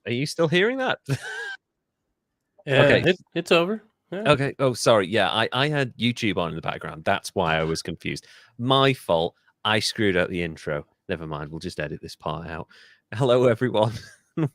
Are you still hearing that? Yeah, Okay. it's over. Yeah. Okay. Oh, sorry. Yeah, I had YouTube on in the background. That's why I was confused. My fault. I screwed up the intro. Never mind. We'll just edit this part out. Hello, everyone.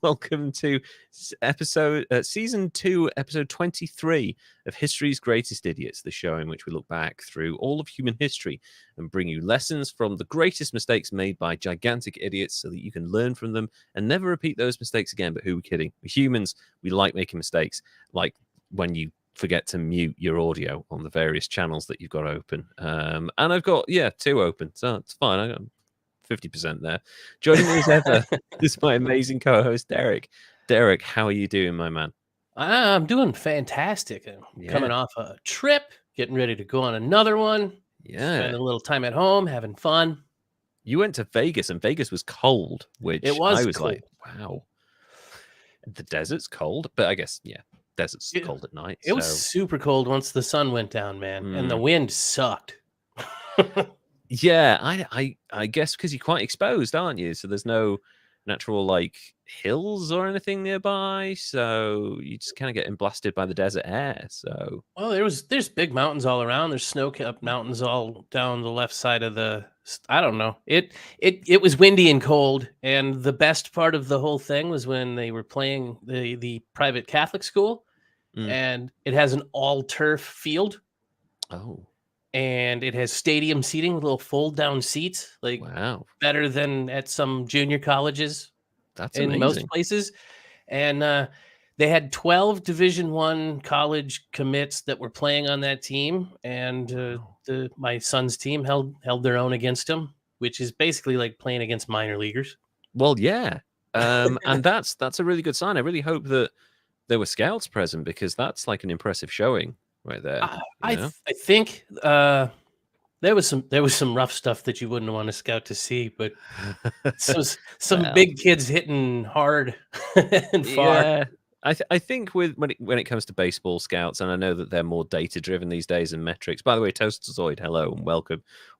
Welcome to season 2, episode 23 of History's Greatest Idiots, the show in which we look back through all of human history and bring you lessons from the greatest mistakes made by gigantic idiots so that you can learn from them and never repeat those mistakes again. But who are we kidding? We're humans. We like making mistakes, like when you forget to mute your audio on the various channels that you've got open. And I've got, 2 open, so it's fine. I got 50% there. Joining me as ever is my amazing co-host, Derek. Derek, how are you doing, my man? I'm doing fantastic. I'm coming off a trip, getting ready to go on another one. Spending a little time at home, having fun. You went to Vegas, and Vegas was cold, which it was I was cold. like, wow. The desert's cold, but I guess, desert's cold at night. It was super cold once the sun went down, man, and the wind sucked. Yeah, I guess because you're quite exposed, aren't you? So there's no natural like hills or anything nearby, so you just kind of getting blasted by the desert air. So well, there's big mountains all around. There's snow-capped mountains all down the left side of the. I don't know. It was windy and cold, and the best part of the whole thing was when they were playing the private Catholic school, and it has an all-turf field. Oh. And it has stadium seating with little fold-down seats, like wow, better than at some junior colleges. That's in amazing. most places. And they had 12 Division I college commits that were playing on that team, and my son's team held their own against them, which is basically like playing against minor leaguers. Well, yeah, and that's a really good sign. I really hope that there were scouts present because that's like an impressive showing right there. I think there was some rough stuff that you wouldn't want a scout to see, but some big kids hitting hard and far. Yeah, I think when it comes to baseball scouts, and I know that they're more data driven these days and metrics. By the way, Toastazoid, hello and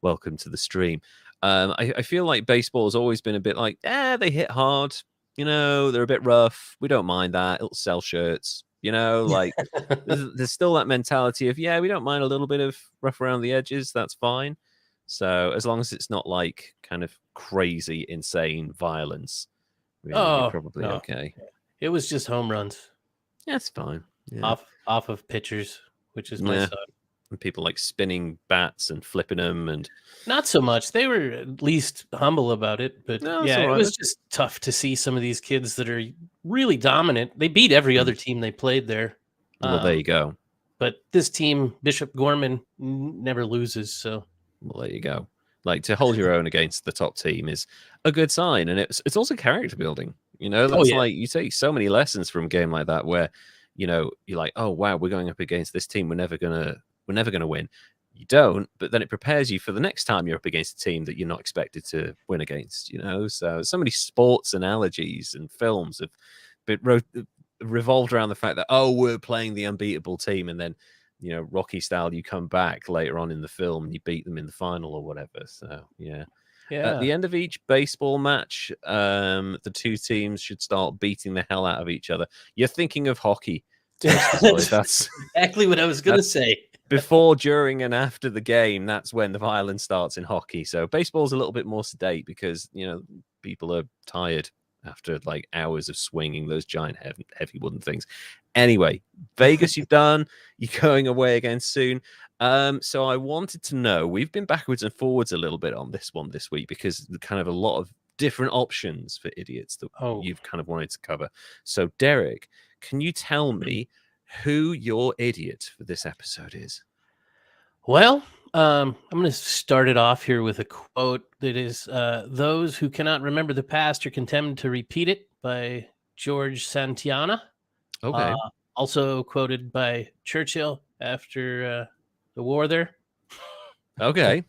welcome to the stream. I feel like baseball has always been a bit like, they hit hard, they're a bit rough. We don't mind that. It'll sell shirts. Like there's still that mentality of, we don't mind a little bit of rough around the edges. That's fine. So as long as it's not like kind of crazy, insane violence, you're probably okay. It was just home runs. That's fine. Yeah. Off of pitchers, which is my son. And people like spinning bats and flipping them, and not so much. They were at least humble about it, but it was just tough to see some of these kids that are really dominant. They beat every other team they played there. Well, there you go. But this team, Bishop Gorman, never loses. So, well, there you go. Like to hold your own against the top team is a good sign, and it's also character building. That's like you take so many lessons from a game like that, where you're like, oh wow, we're going up against this team. We're never gonna win. You don't, but then it prepares you for the next time you're up against a team that you're not expected to win against. So many sports analogies and films have been revolved around the fact that we're playing the unbeatable team, and then Rocky style, you come back later on in the film and you beat them in the final or whatever. So yeah. At the end of each baseball match, the two teams should start beating the hell out of each other. You're thinking of hockey. That's exactly what I was going to say. Before, during, and after the game, that's when the violence starts in hockey. So baseball's a little bit more sedate because, people are tired after like hours of swinging those giant heavy wooden things. Anyway, Vegas, you've done. You're going away again soon. So I wanted to know, we've been backwards and forwards a little bit on this one this week because kind of a lot of different options for idiots that you've kind of wanted to cover. So Derek, can you tell me who your idiot for this episode is? Well, I'm going to start it off here with a quote that is, those who cannot remember the past are condemned to repeat it, by George Santayana. Okay. Also quoted by Churchill after the war there. Okay.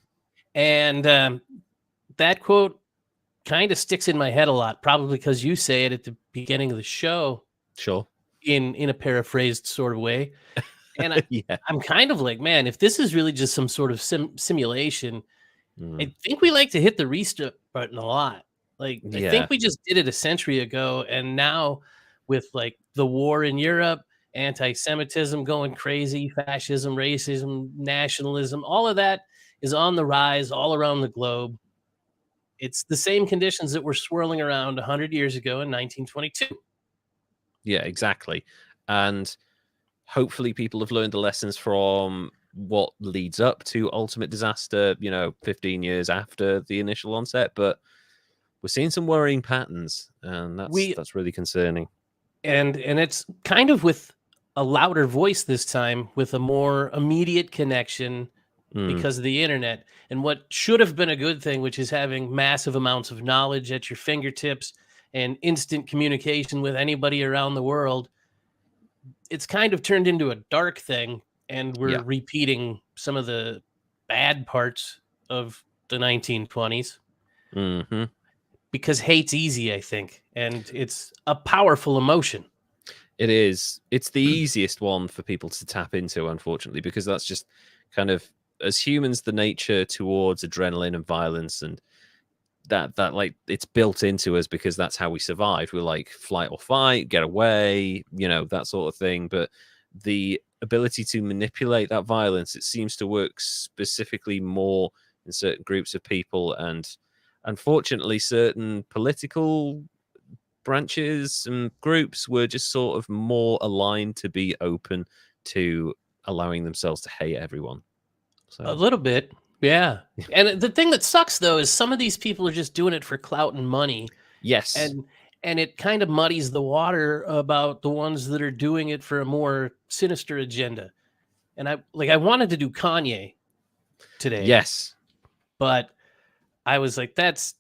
And that quote kind of sticks in my head a lot, probably because you say it at the beginning of the show. Sure. In a paraphrased sort of way. And I'm kind of like, man, if this is really just some sort of simulation, I think we like to hit the restart button a lot. Like, I think we just did it a century ago, and now with like the war in Europe, anti-Semitism going crazy, fascism, racism, nationalism, all of that is on the rise all around the globe. It's the same conditions that were swirling around 100 years ago in 1922. Yeah, exactly. And hopefully people have learned the lessons from what leads up to ultimate disaster, 15 years after the initial onset. But we're seeing some worrying patterns, and that's really concerning. And it's kind of with a louder voice this time, with a more immediate connection because of the internet, and what should have been a good thing, which is having massive amounts of knowledge at your fingertips and instant communication with anybody around the world. It's kind of turned into a dark thing, and we're repeating some of the bad parts of the 1920s. Because hate's easy, I think, and it's a powerful emotion. It is. It's the easiest one for people to tap into, unfortunately, because that's just kind of, as humans, the nature towards adrenaline and violence, and that like it's built into us because that's how we survive. We're like flight or fight, get away, that sort of thing. But the ability to manipulate that violence, it seems to work specifically more in certain groups of people, and unfortunately certain political branches and groups were just sort of more aligned to be open to allowing themselves to hate everyone. So a little bit. Yeah. And the thing that sucks, though, is some of these people are just doing it for clout and money. Yes. And it kind of muddies the water about the ones that are doing it for a more sinister agenda. And I wanted to do Kanye today. Yes. But I was like, that's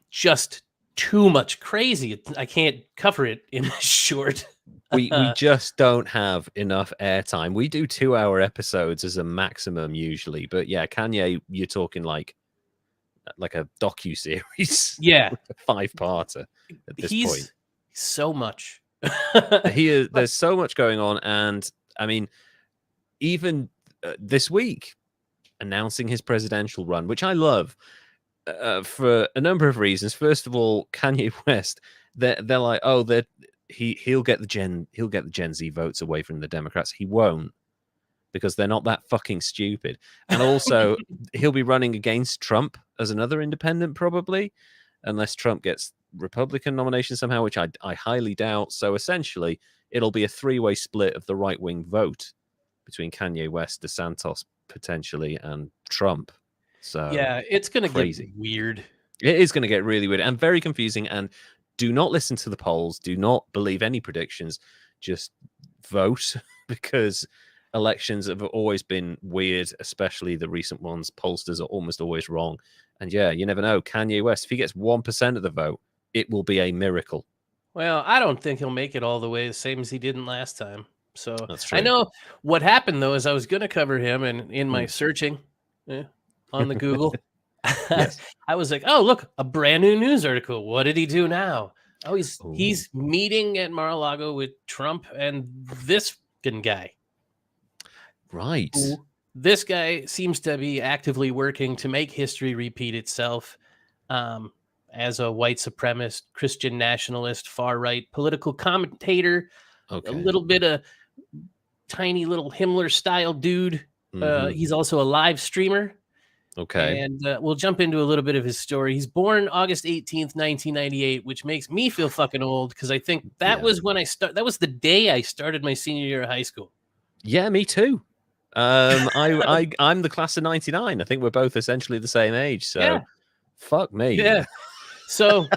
just too much crazy. I can't cover it in a short. We just don't have enough airtime. We do 2-hour episodes as a maximum usually, but yeah, Kanye, you're talking like a docu-series. Yeah. 5-parter at this point. So much. There's so much going on, and I mean, even this week, announcing his presidential run, which I love for a number of reasons. First of all, Kanye West, they're like, oh, he'll get the Gen Z votes away from the Democrats. He won't, because they're not that fucking stupid. And also, he'll be running against Trump as another independent, probably, unless Trump gets Republican nomination somehow, which I highly doubt. So essentially, it'll be a 3-way split of the right-wing vote between Kanye West, DeSantis, potentially, and Trump. So yeah, it's going to get weird. It is going to get really weird and very confusing. And do not listen to the polls. Do not believe any predictions. Just vote, because elections have always been weird, especially the recent ones. Pollsters are almost always wrong. And yeah, you never know. Kanye West, if he gets 1% of the vote, it will be a miracle. Well, I don't think he'll make it all the way the same as he didn't last time. So that's true. I know what happened, though, is I was going to cover him, and in my searching on the Google, yes. I was like, oh, look, a brand new news article. What did he do now? Oh, he's meeting at Mar-a-Lago with Trump and this guy. Right. This guy seems to be actively working to make history repeat itself as a white supremacist, Christian nationalist, far-right political commentator, a little bit of tiny little Himmler-style dude. He's also a live streamer. Okay. And we'll jump into a little bit of his story. He's born August 18th, 1998, which makes me feel fucking old, because I think that was when that was the day I started my senior year of high school. Yeah, me too. I'm the class of 99. I think we're both essentially the same age. So fuck me. Yeah. So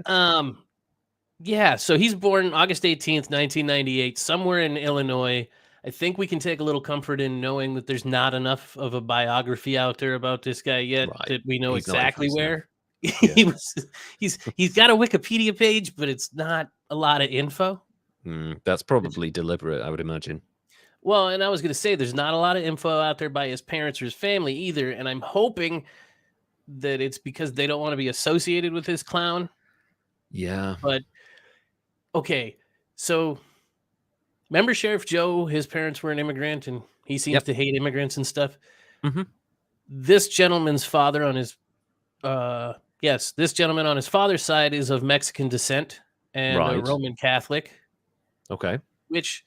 so he's born August 18th, 1998, somewhere in Illinois. I think we can take a little comfort in knowing that there's not enough of a biography out there about this guy yet that we know exactly where he was. He's got a Wikipedia page, but it's not a lot of info. That's probably deliberate, I would imagine. Well, and I was going to say there's not a lot of info out there by his parents or his family either, and I'm hoping that it's because they don't want to be associated with his clown. Yeah. But okay, so remember Sheriff Joe? His parents were an immigrant, and he seems to hate immigrants and stuff. This gentleman's father on his this gentleman on his father's side is of Mexican descent, and a Right. Roman Catholic, Okay. which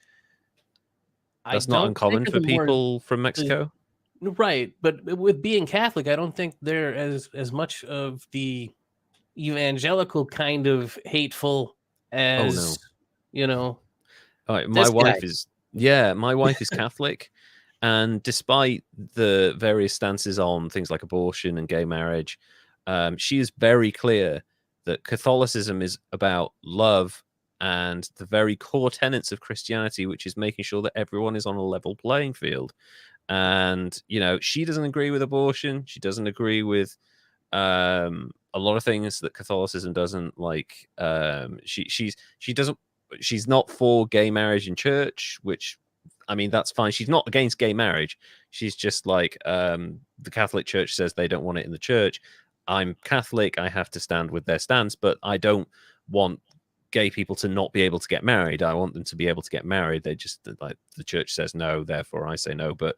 I That's not don't think uncommon are for the more people from the Mexico. right. But with being Catholic, I don't think they're as much of the evangelical kind of hateful Oh as no. you know All right, this guy. my wife is Catholic, and despite the various stances on things like abortion and gay marriage, she is very clear that Catholicism is about love and the very core tenets of Christianity, which is making sure that everyone is on a level playing field. And she doesn't agree with abortion. She doesn't agree with a lot of things that Catholicism doesn't like. She doesn't. She's not for gay marriage in church, which, I mean, that's fine. She's not against gay marriage. She's just like, the Catholic Church says they don't want it in the church. I'm Catholic. I have to stand with their stance, but I don't want gay people to not be able to get married. I want them to be able to get married. They just, like, the church says no, therefore I say no. But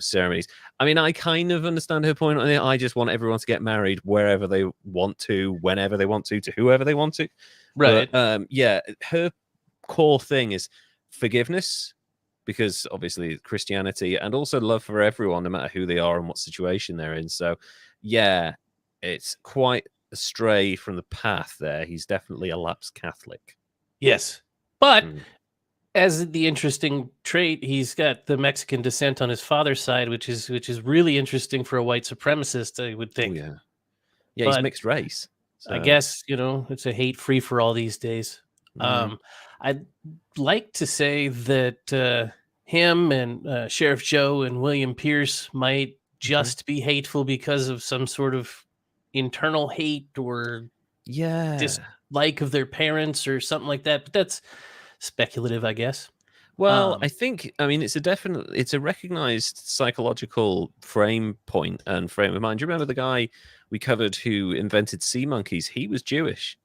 ceremonies. I mean, I kind of understand her point on it. I just want everyone to get married wherever they want to, whenever they want to whoever they want to. Right. But yeah, her core thing is forgiveness, because obviously Christianity, and also love for everyone, no matter who they are and what situation they're in. So yeah, it's quite astray from the path there. He's definitely a lapsed Catholic. Yes. But as the interesting trait, he's got the Mexican descent on his father's side, which is really interesting for a white supremacist, I would think. Oh, yeah, but he's mixed race. So. I guess it's a hate free for all these days. I'd like to say that him and Sheriff Joe and William Pierce might just be hateful because of some sort of internal hate or dislike of their parents or something like that. But that's speculative, I guess. Well, I think, I mean, it's a recognized psychological frame point and frame of mind. Do you remember the guy we covered who invented sea monkeys? He was Jewish,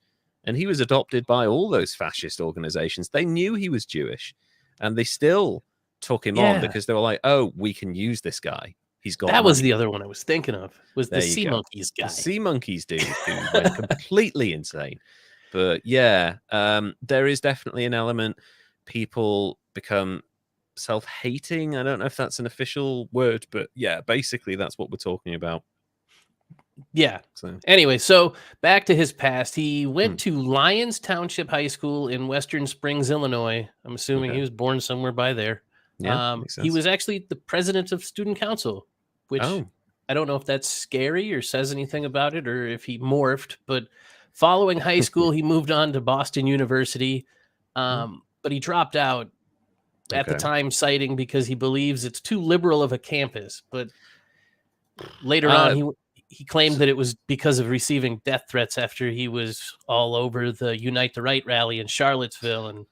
and he was adopted by all those fascist organizations. They knew he was Jewish, and they still took him on because they were like, oh, we can use this guy. He's got that money. Was the other one I was thinking of, was the sea monkeys guy. The sea monkeys dude who went completely insane. But yeah, there is definitely an element. People become self-hating. I don't know if that's an official word, but yeah, basically that's what we're talking about. Yeah. So anyway, so back to his past. He went to Lyons Township High School in Western Springs, Illinois. I'm assuming he was born somewhere by there. Yeah, makes sense. He was actually the president of student council, which I don't know if that's scary or says anything about it, or if he morphed. But following high school, he moved on to Boston University, but he dropped out at the time, citing because he believes it's too liberal of a campus. But later on, he claimed that it was because of receiving death threats after he was all over the Unite the Right rally in Charlottesville. And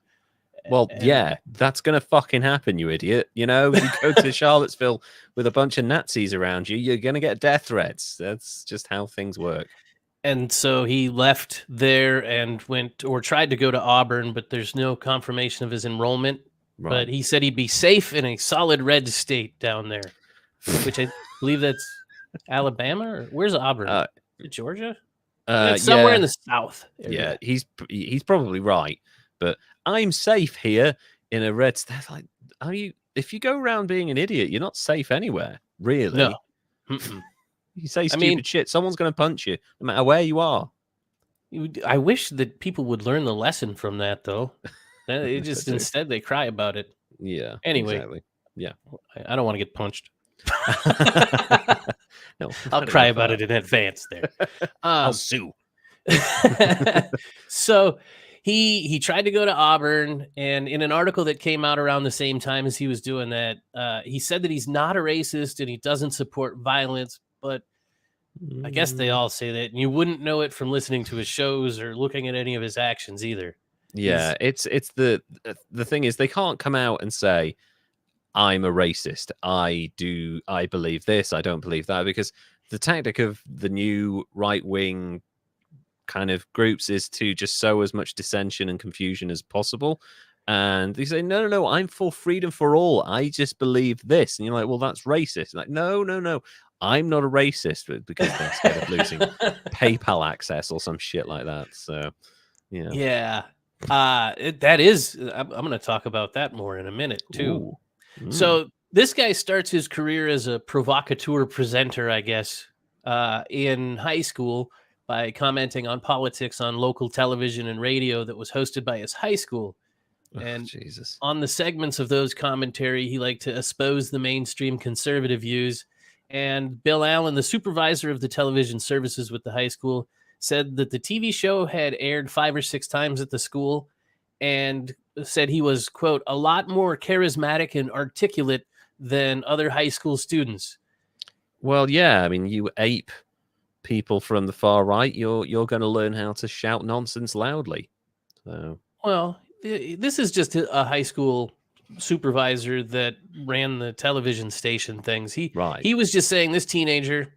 yeah, that's gonna fucking happen, you idiot. You go to Charlottesville with a bunch of Nazis around you, you're gonna get death threats. That's just how things work. And so he left there and went, or tried to go to Auburn, but there's no confirmation of his enrollment. Right. But he said he'd be safe in a solid red state down there, which I believe that's Alabama, or where's Auburn? Georgia? It's somewhere in the South area. Yeah, he's probably right. But I'm safe here in a red state. Like, if you go around being an idiot, you're not safe anywhere, really. No. You say stupid shit, someone's going to punch you, no matter where you are. I wish that people would learn the lesson from that, though. It just instead they cry about it. Yeah. Anyway. Exactly. Yeah. I don't want to get punched. No, I'll cry about it in advance there. I'll sue. So he tried to go to Auburn, and in an article that came out around the same time as he was doing that, he said that he's not a racist and he doesn't support violence, but I guess they all say that, and you wouldn't know it from listening to his shows or looking at any of his actions either. Yeah, it's the thing is, they can't come out and say, I'm a racist. I believe this, I don't believe that, because the tactic of the new right-wing kind of groups is to just sow as much dissension and confusion as possible. And they say, no, I'm for freedom for all. I just believe this. And you're like, well, that's racist. Like, no. I'm not a racist, because they're scared of losing PayPal access or some shit like that. So, yeah. Yeah. That is, I'm going to talk about that more in a minute too. Ooh. So this guy starts his career as a provocateur presenter, I guess, in high school by commenting on politics on local television and radio that was hosted by his high school. And Jesus. on the segments of those commentary, he liked to espouse the mainstream conservative views. And Bill Allen, the supervisor of the television services with the high school, said that the TV show had aired 5 or 6 times at the school and said he was, quote, a lot more charismatic and articulate than other high school students. Well, yeah, I mean, you ape people from the far right, you're going to learn how to shout nonsense loudly. So, well, this is just a high school supervisor that ran the television station things. He was just saying this teenager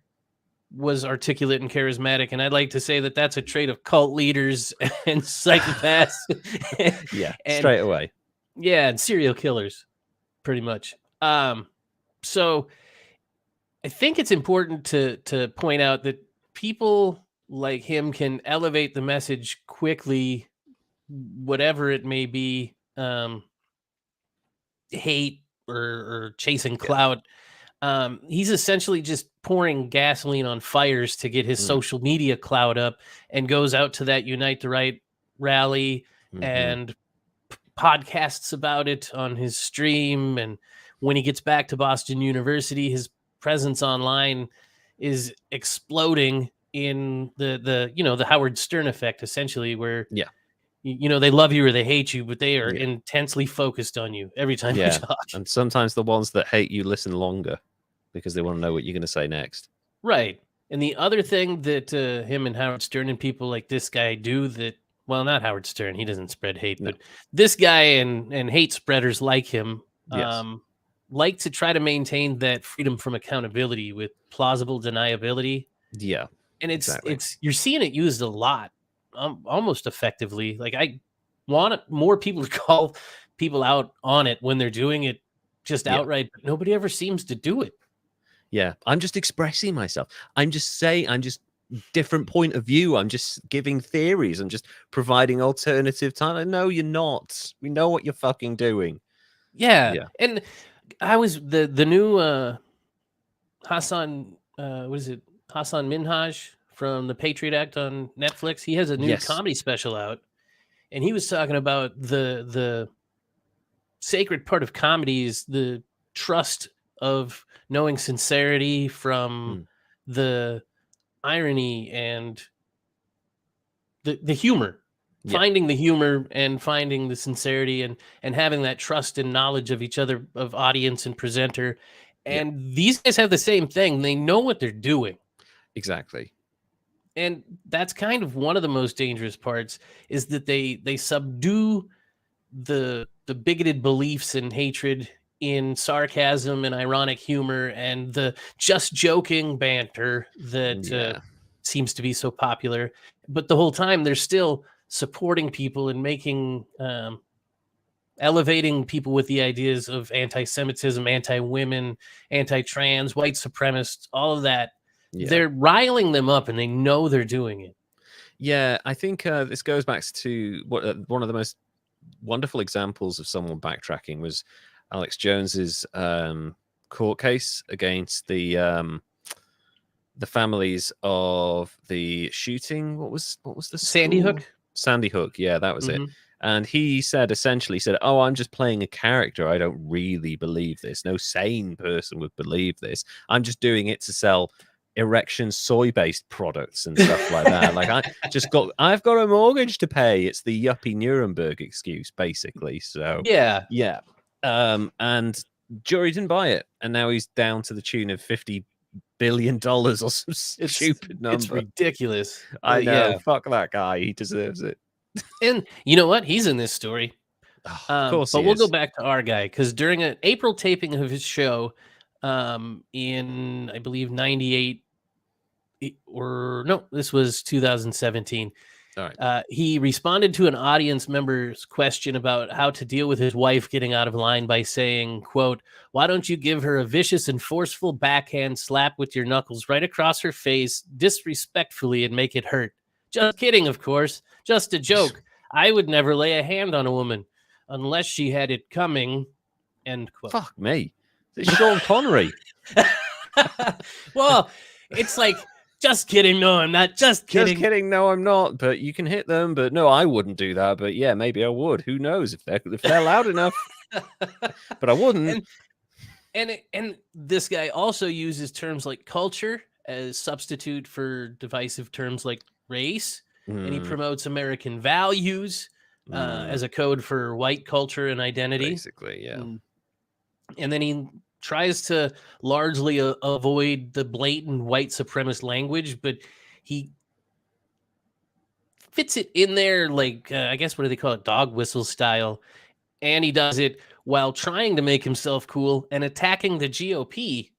was articulate and charismatic, and I'd like to say that that's a trait of cult leaders and psychopaths. Yeah, straight away. Yeah, and serial killers, pretty much. So I think it's important to point out that people like him can elevate the message quickly, whatever it may be, hate or chasing clout. He's essentially just pouring gasoline on fires to get his social media clout up, and goes out to that Unite the Right rally and podcasts about it on his stream. And when he gets back to Boston University, his presence online is exploding in the Howard Stern effect, essentially, where they love you or they hate you, but they are intensely focused on you every time you talk. And sometimes the ones that hate you listen longer because they want to know what you're going to say next. Right. And the other thing that him and Howard Stern and people like this guy do that, well, not Howard Stern, he doesn't spread hate, but this guy and hate spreaders like him like to try to maintain that freedom from accountability with plausible deniability. Yeah. And it's you're seeing it used a lot, almost effectively. Like, I want more people to call people out on it when they're doing it just outright, but nobody ever seems to do it. Yeah, I'm just expressing myself. I'm just different point of view. I'm just giving theories. I'm just providing alternative time. No, you're not. We know what you're fucking doing. Yeah. And I was the new Hassan, what is it? Hassan Minhaj from the Patriot Act on Netflix. He has a new comedy special out, and he was talking about the sacred part of comedy is the trust of knowing sincerity from the irony and the humor, finding the humor and finding the sincerity and having that trust and knowledge of each other, of audience and presenter. And these guys have the same thing. They know what they're doing. Exactly. And that's kind of one of the most dangerous parts, is that they subdue the bigoted beliefs and hatred in sarcasm and ironic humor and the just joking banter that seems to be so popular. But the whole time they're still supporting people and making elevating people with the ideas of anti-Semitism, anti-women, anti-trans, white supremacists, all of that. They're riling them up, and they know they're doing it. Yeah, I think this goes back to one of the most wonderful examples of someone backtracking was Alex Jones's court case against the families of the shooting. What was the Sandy Hook? Sandy Hook, yeah, that was it. And he essentially said, "Oh, I'm just playing a character. I don't really believe this. No sane person would believe this. I'm just doing it to sell erection soy-based products and stuff like that. Like, I've got a mortgage to pay. It's the yuppie Nuremberg excuse, basically." So yeah. And jury didn't buy it, and now he's down to the tune of $50 billion or some stupid number. It's ridiculous. I know. Yeah. Fuck that guy. He deserves it. And you know what? He's in this story. Of course, but we'll go back to our guy, because during an April taping of his show, in I believe 98, or no, this was 2017. All right. He responded to an audience member's question about how to deal with his wife getting out of line by saying, quote, "Why don't you give her a vicious and forceful backhand slap with your knuckles right across her face disrespectfully and make it hurt? Just kidding, of course. Just a joke. I would never lay a hand on a woman unless she had it coming. End quote. Fuck me. It's Sean Connery. Well, it's like, just kidding. No, I'm not. Just kidding. Just kidding. No, I'm not. But you can hit them. But no, I wouldn't do that. But yeah, maybe I would. Who knows if they're loud enough? But I wouldn't. And this guy also uses terms like culture as substitute for divisive terms like race, and he promotes American values as a code for white culture and identity. Basically, yeah. And then he tries to largely avoid the blatant white supremacist language, but he fits it in there like, I guess, what do they call it? Dog whistle style. And he does it while trying to make himself cool and attacking the GOP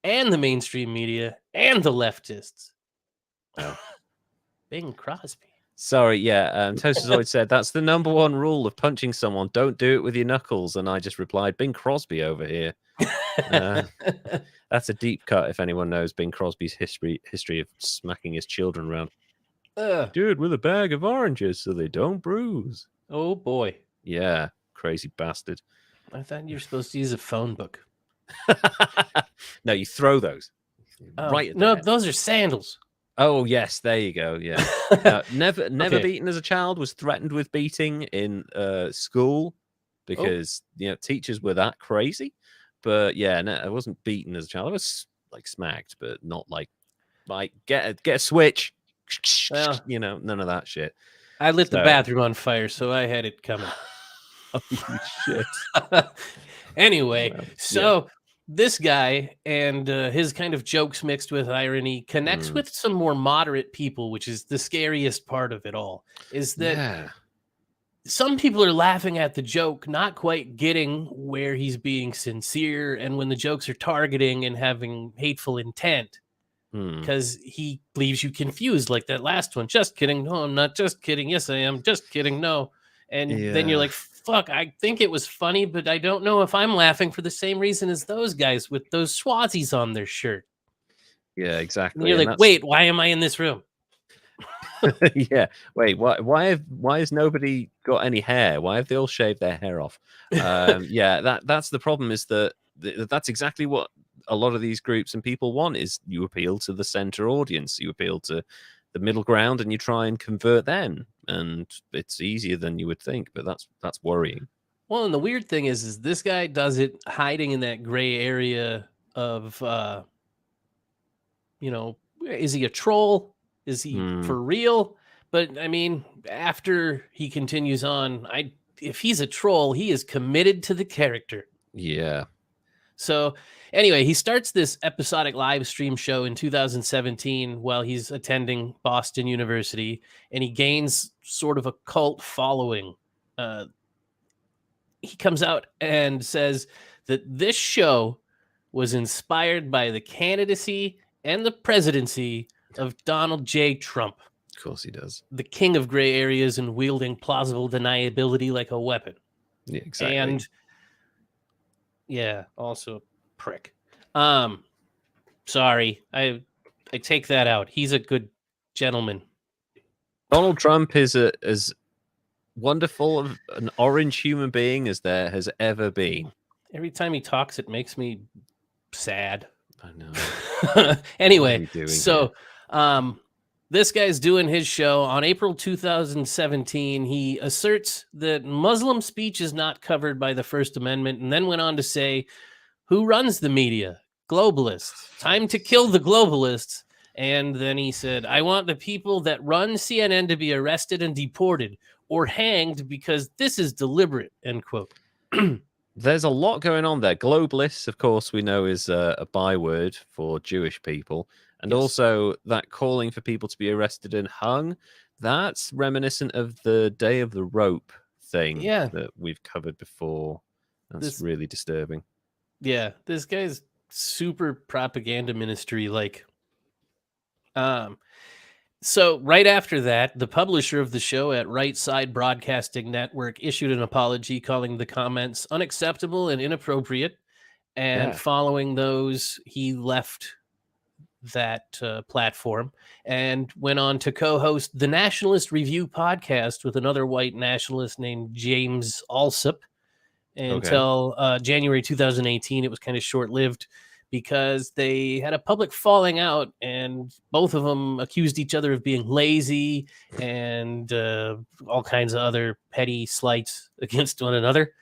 and the mainstream media and the leftists. Oh. Bing Crosby. Sorry, yeah. Toastazoid said, that's the number one rule of punching someone. Don't do it with your knuckles. And I just replied, Bing Crosby over here. That's a deep cut if anyone knows Bing Crosby's history of smacking his children around. Do it with a bag of oranges so they don't bruise. Oh, boy. Yeah, crazy bastard. I thought you were supposed to use a phone book. No, you throw those. Right. No, those are sandals. Oh, yes, there you go. Yeah. Never beaten as a child, was threatened with beating in school because teachers were that crazy. But yeah, no, I wasn't beaten as a child. I was like smacked, but not like get a switch. Well, none of that shit. I lit the bathroom on fire, so I had it coming. Holy shit. Anyway, this guy and his kind of jokes mixed with irony connects with some more moderate people, which is the scariest part of it all, is that some people are laughing at the joke, not quite getting where he's being sincere, and when the jokes are targeting and having hateful intent, because he leaves you confused, like that last one. Just kidding. No, I'm not. Just kidding. Yes, I am. Just kidding. No. And then you're like, fuck, I think it was funny, but I don't know if I'm laughing for the same reason as those guys with those Swazis on their shirt. Yeah, exactly. And you're like, wait, why am I in this room? Yeah. Wait, why has nobody got any hair? Why have they all shaved their hair off? That's the problem, is that that's exactly what a lot of these groups and people want, is you appeal to the center audience, you appeal to the middle ground, and you try and convert them. And it's easier than you would think, but that's worrying. Well, and the weird thing is this guy does it hiding in that gray area of, is he a troll? Is he for real? But I mean, after he continues on, if he's a troll, he is committed to the character. Yeah. So anyway, he starts this episodic live stream show in 2017 while he's attending Boston University, and he gains sort of a cult following. He comes out and says that this show was inspired by the candidacy and the presidency of Donald J. Trump. Of course he does. The king of gray areas and wielding plausible deniability like a weapon. Yeah, exactly. And also a prick. Sorry, I take that out. He's a good gentleman. Donald Trump is as wonderful of an orange human being as there has ever been. Every time he talks, it makes me sad. I know. Anyway, so this guy's doing his show on April 2017. He asserts that Muslim speech is not covered by the First Amendment, and then went on to say, who runs the media? Globalists. Time to kill the globalists. And then he said, I want the people that run CNN to be arrested and deported or hanged because this is deliberate, end quote. There's a lot going on there. Globalists, of course, we know is a byword for Jewish people. And also that calling for people to be arrested and hung, that's reminiscent of the Day of the Rope thing that we've covered before. That's really disturbing. Yeah, this guy's super propaganda ministry like. So right after that, the publisher of the show at Right Side Broadcasting Network issued an apology calling the comments unacceptable and inappropriate. And following those, he left that platform and went on to co-host the Nationalist Review podcast with another white nationalist named James Alsop until January 2018. It was kind of short-lived because they had a public falling out and both of them accused each other of being lazy and all kinds of other petty slights against one another.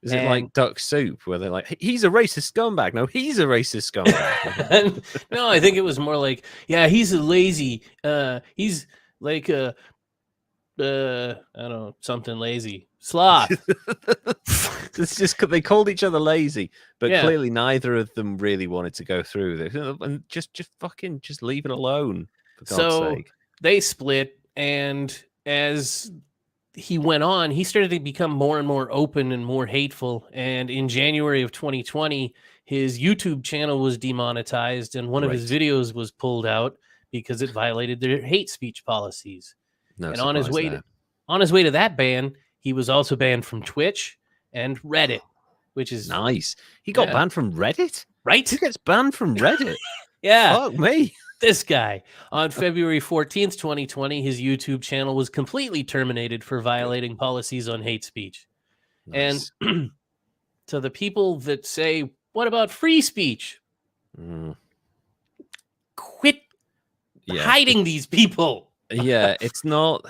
Is it like Duck Soup, where they're like, he's a racist scumbag? No, he's a racist scumbag. No, I think it was more like, yeah, he's a lazy. He's like I don't know, something lazy. Sloth. It's just they called each other lazy, but clearly neither of them really wanted to go through this. And just fucking just leave it alone, for God's sake. They split, and as he went on, he started to become more and more open and more hateful. And in January of 2020, his YouTube channel was demonetized, and one of his videos was pulled out because it violated their hate speech policies. And on his way to that ban, he was also banned from Twitch and Reddit, which is nice. He got banned from Reddit, right? Who gets banned from Reddit? Yeah, fuck me. This guy. On February 14th, 2020, his YouTube channel was completely terminated for violating policies on hate speech. Nice. And to the people that say, what about free speech? Quit hiding these people. Yeah, it's not.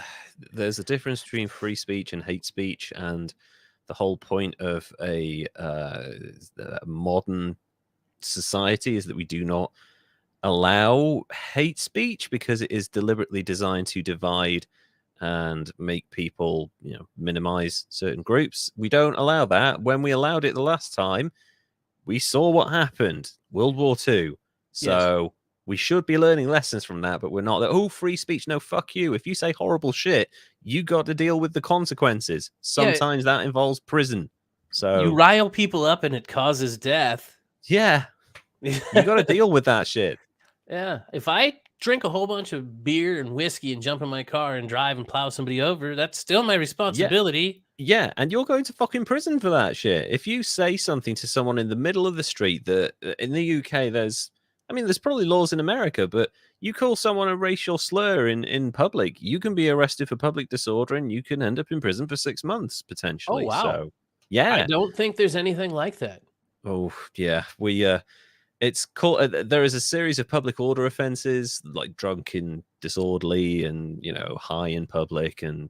There's a difference between free speech and hate speech, and the whole point of a modern society is that we do not allow hate speech because it is deliberately designed to divide and make people, minimize certain groups. We don't allow that. When we allowed it the last time, we saw what happened. World War II. So we should be learning lessons from that, but we're not. Oh, free speech. No, fuck you. If you say horrible shit, you got to deal with the consequences. Sometimes that involves prison. So you rile people up and it causes death. Yeah. You got to deal with that shit. Yeah. If I drink a whole bunch of beer and whiskey and jump in my car and drive and plow somebody over, that's still my responsibility. Yeah, and you're going to fucking prison for that shit. If you say something to someone in the middle of the street that in the UK there's probably laws in America, but you call someone a racial slur in public, you can be arrested for public disorder and you can end up in prison for 6 months potentially. Oh, wow. So, yeah. I don't think there's anything like that. Oh, yeah. It's called. There is a series of public order offenses like drunken, disorderly, and high in public and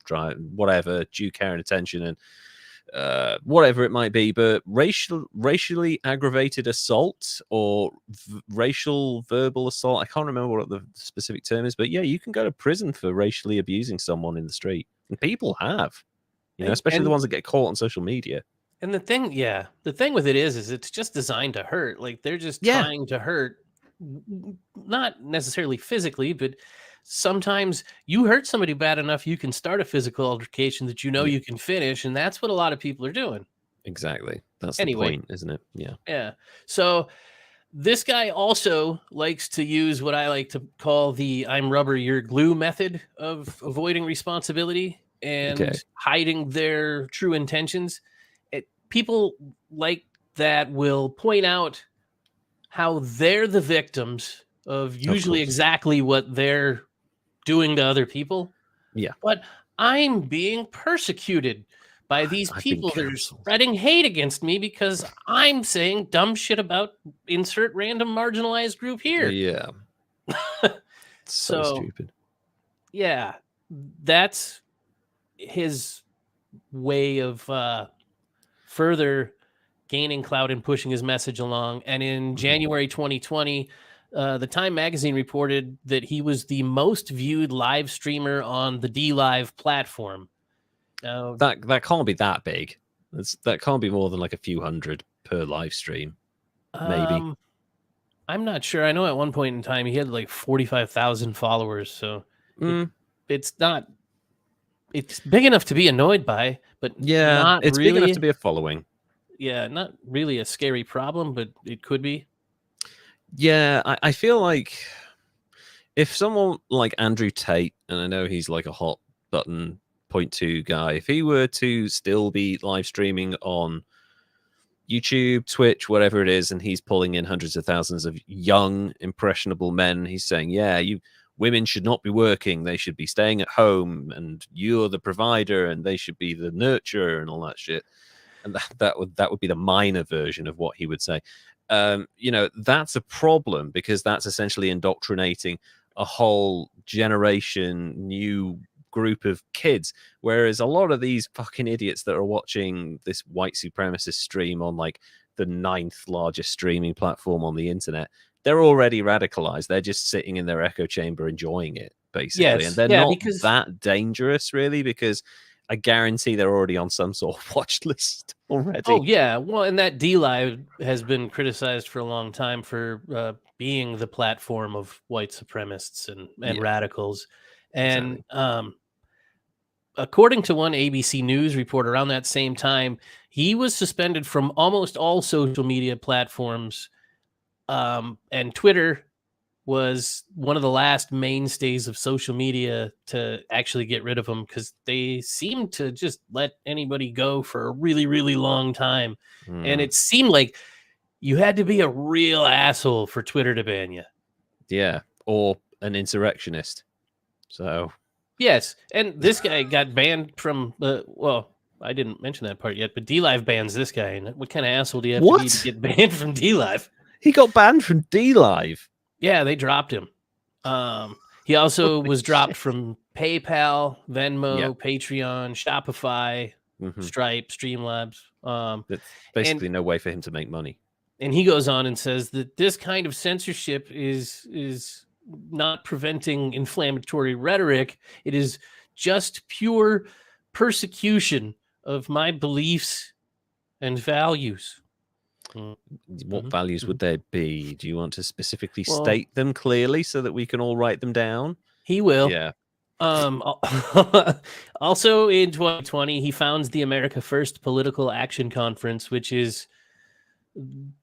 whatever, due care and attention, and whatever it might be. But racially aggravated assault or racial verbal assault. I can't remember what the specific term is, but yeah, you can go to prison for racially abusing someone in the street, and people have, especially the ones that get caught on social media. And the thing with it is it's just designed to hurt. Like they're just trying to hurt, not necessarily physically, but sometimes you hurt somebody bad enough, you can start a physical altercation that you can finish, and that's what a lot of people are doing. Exactly. That's the point, isn't it? Yeah. Yeah. So this guy also likes to use what I like to call the I'm rubber, you're glue method of avoiding responsibility and hiding their true intentions. People like that will point out how they're the victims of usually exactly what they're doing to other people. Yeah. But I'm being persecuted by these people that are spreading hate against me because I'm saying dumb shit about insert random marginalized group here. Yeah. so stupid. Yeah. That's his way of further gaining clout and pushing his message along. And in January 2020, the Time magazine reported that he was the most viewed live streamer on the DLive platform. That can't be that big. That can't be more than like a few hundred per live stream. Maybe. I'm not sure. I know at one point in time he had like 45,000 followers. So it's not. It's big enough to be annoyed by, but it's really, big enough to be a following. Yeah, not really a scary problem, but it could be. Yeah, I feel like if someone like Andrew Tate, and I know he's like a hot button 0.2 guy, if he were to still be live streaming on, YouTube, Twitch, whatever it is, and he's pulling in hundreds of thousands of young, impressionable men. He's saying, yeah, women should not be working. They should be staying at home, and you're the provider, and they should be the nurturer and all that shit. And that would be the minor version of what he would say. That's a problem, because that's essentially indoctrinating a whole generation, new group of kids. Whereas a lot of these fucking idiots that are watching this white supremacist stream on like the 9th largest streaming platform on the internet, they're already radicalized. They're just sitting in their echo chamber enjoying it, basically. Yes. And they're not that dangerous, really, because I guarantee they're already on some sort of watch list already. Oh, yeah. Well, and that D-Live has been criticized for a long time for being the platform of white supremacists and radicals. And exactly. According to one ABC News report around that same time, he was suspended from almost all social media platforms. And Twitter was one of the last mainstays of social media to actually get rid of him, because they seemed to just let anybody go for a really, really long time. And it seemed like you had to be a real asshole for Twitter to ban you. Yeah, or an insurrectionist. So... Yes, and this guy got banned from I didn't mention that part yet, but D-Live bans this guy. And what kind of asshole do you have to be to get banned from D-Live? He got banned from D-Live. Yeah, they dropped him. He also was dropped from PayPal, Venmo, Patreon, Shopify, Stripe, Streamlabs. That's basically no way for him to make money. And he goes on and says that this kind of censorship is not preventing inflammatory rhetoric. It is just pure persecution of my beliefs and values. What values would they be? Do you want to specifically state them clearly so that we can all write them down? He will. Yeah. Also in 2020, he founds the America First Political Action Conference, which is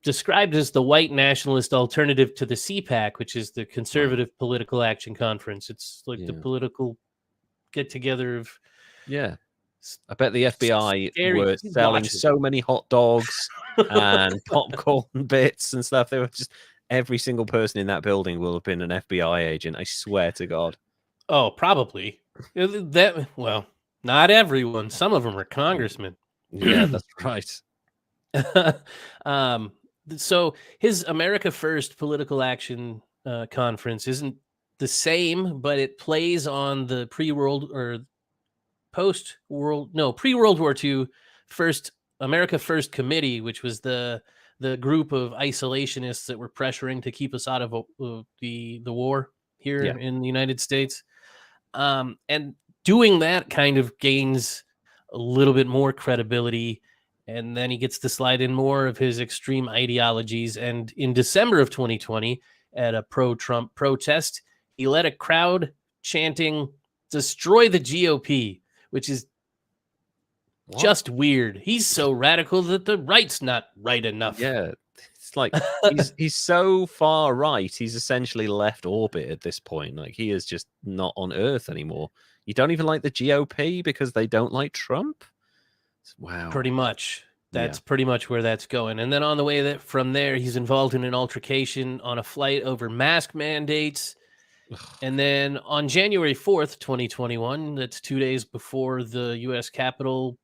described as the white nationalist alternative to the CPAC, which is the Conservative Political Action Conference. It's like the political get-together of... Yeah. I bet the FBI were selling so many hot dogs and popcorn bits and stuff. They were just... Every single person in that building will have been an FBI agent, I swear to God. Oh, probably. Well, not everyone. Some of them are congressmen. Yeah, that's right. So his America First Political Action Conference isn't the same, but it plays on the pre-World War II America First Committee, which was the group of isolationists that were pressuring to keep us out of the war here in the United States. And doing that kind of gains a little bit more credibility. And then he gets to slide in more of his extreme ideologies. And in December of 2020, at a pro-Trump protest, he led a crowd chanting, "Destroy the GOP," which is just weird. He's so radical that the right's not right enough. Yeah, it's like he's so far right. He's essentially left orbit at this point. Like, he is just not on Earth anymore. You don't even like the GOP because they don't like Trump? Wow. Pretty much. That's pretty much where that's going. And then on the way from there, he's involved in an altercation on a flight over mask mandates. And then on January 4th, 2021, that's 2 days before the U.S. Capitol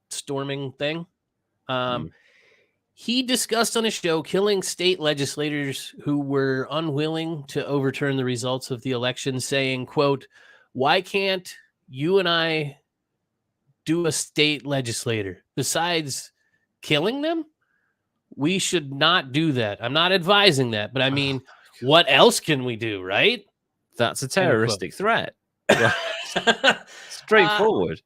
storming thing, he discussed on his show killing state legislators who were unwilling to overturn the results of the election, saying, quote, "Why can't you and I do a state legislator? Besides killing them, we should not do that. I'm not advising that, but I mean, what else can we do, right?" That's a terroristic threat. Straightforward.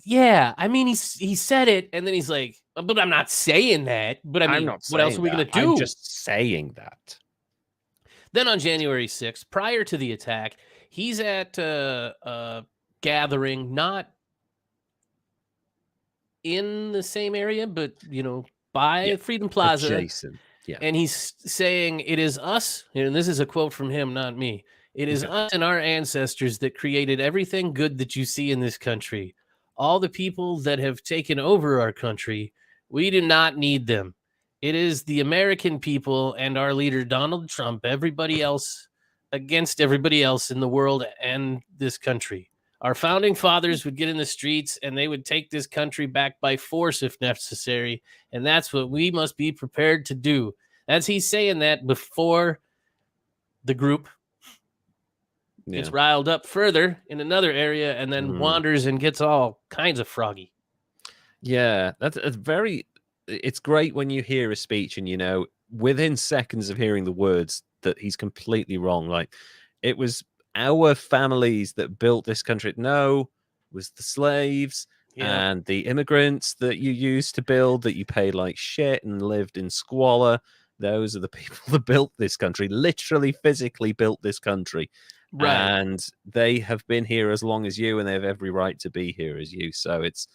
Yeah, I mean, he said it, and then he's like, "But I'm not saying that. But I mean, what else are we going to do?" I'm just saying that. Then on January 6th, prior to the attack, he's at a gathering, not in the same area, but, by Freedom Plaza. Adjacent. Yeah. And he's saying, "It is us," and this is a quote from him, not me. "It is us and our ancestors that created everything good that you see in this country. All the people that have taken over our country, we do not need them. It is the American people and our leader, Donald Trump, everybody else against everybody else in the world and this country. Our founding fathers would get in the streets and they would take this country back by force if necessary. And that's what we must be prepared to do. As he's saying that before the group gets riled up further in another area and then wanders and gets all kinds of froggy. Yeah, that's very... It's great when you hear a speech and, you know, within seconds of hearing the words that he's completely wrong. Like, it was our families that built this country. No, it was the slaves and the immigrants that you used to build, that you paid like shit and lived in squalor. Those are the people that built this country, literally physically built this country. Right. And they have been here as long as you, and they have every right to be here as you. So it's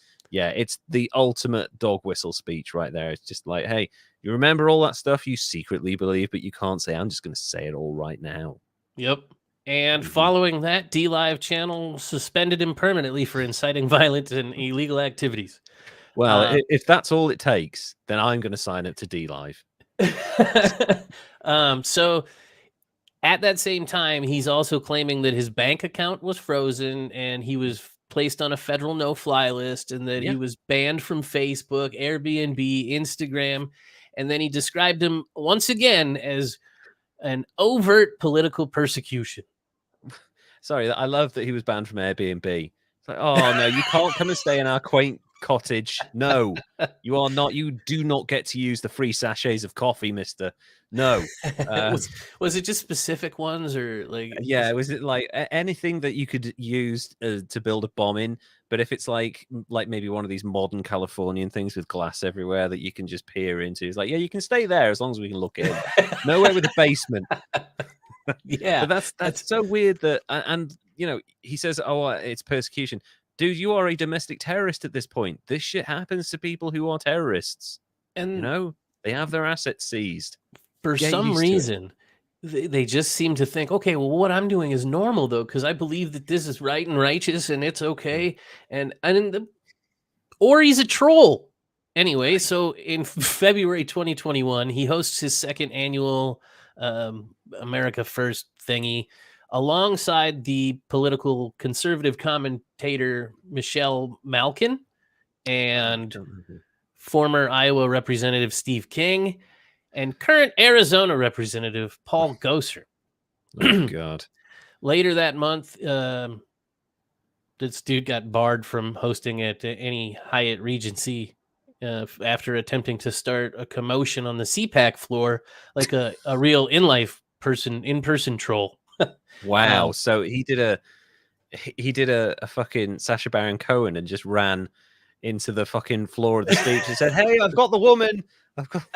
the ultimate dog whistle speech right there. It's just like, hey, you remember all that stuff you secretly believe, but you can't say. I'm just going to say it all right now. Yep. And following that, DLive channel suspended him permanently for inciting violent and illegal activities. Well, if that's all it takes, then I'm going to sign up to DLive. So at that same time, he's also claiming that his bank account was frozen and he was placed on a federal no-fly list, and that he was banned from Facebook, Airbnb, Instagram. And then he described him once again as an overt political persecution. Sorry, I love that he was banned from Airbnb. It's like, oh no, you can't come and stay in our quaint cottage. No, you are not. You do not get to use the free sachets of coffee, mister. No. Was it just specific ones, or like? Yeah, was it like anything that you could use to build a bomb in? But if it's like maybe one of these modern Californian things with glass everywhere that you can just peer into, it's like, yeah, you can stay there as long as we can look in. Nowhere with a basement. Yeah, but that's so weird that, and you know, he says, oh, it's persecution. Dude, you are a domestic terrorist at this point. This shit happens to people who are terrorists. And, you know, they have their assets seized. For some reason, they just seem to think, okay, well, what I'm doing is normal, though, because I believe that this is right and righteous and it's okay. Or he's a troll. Anyway, so in February 2021, he hosts his second annual America First thingy, alongside the political conservative commentator Michelle Malkin and former Iowa Representative Steve King and current Arizona Representative Paul Gosar. Oh, God. Later that month, this dude got barred from hosting at any Hyatt Regency after attempting to start a commotion on the CPAC floor like a real in-person troll. Wow. So he did a fucking Sacha Baron Cohen and just ran into the fucking floor of the stage and said, hey, I've got the woman. I've got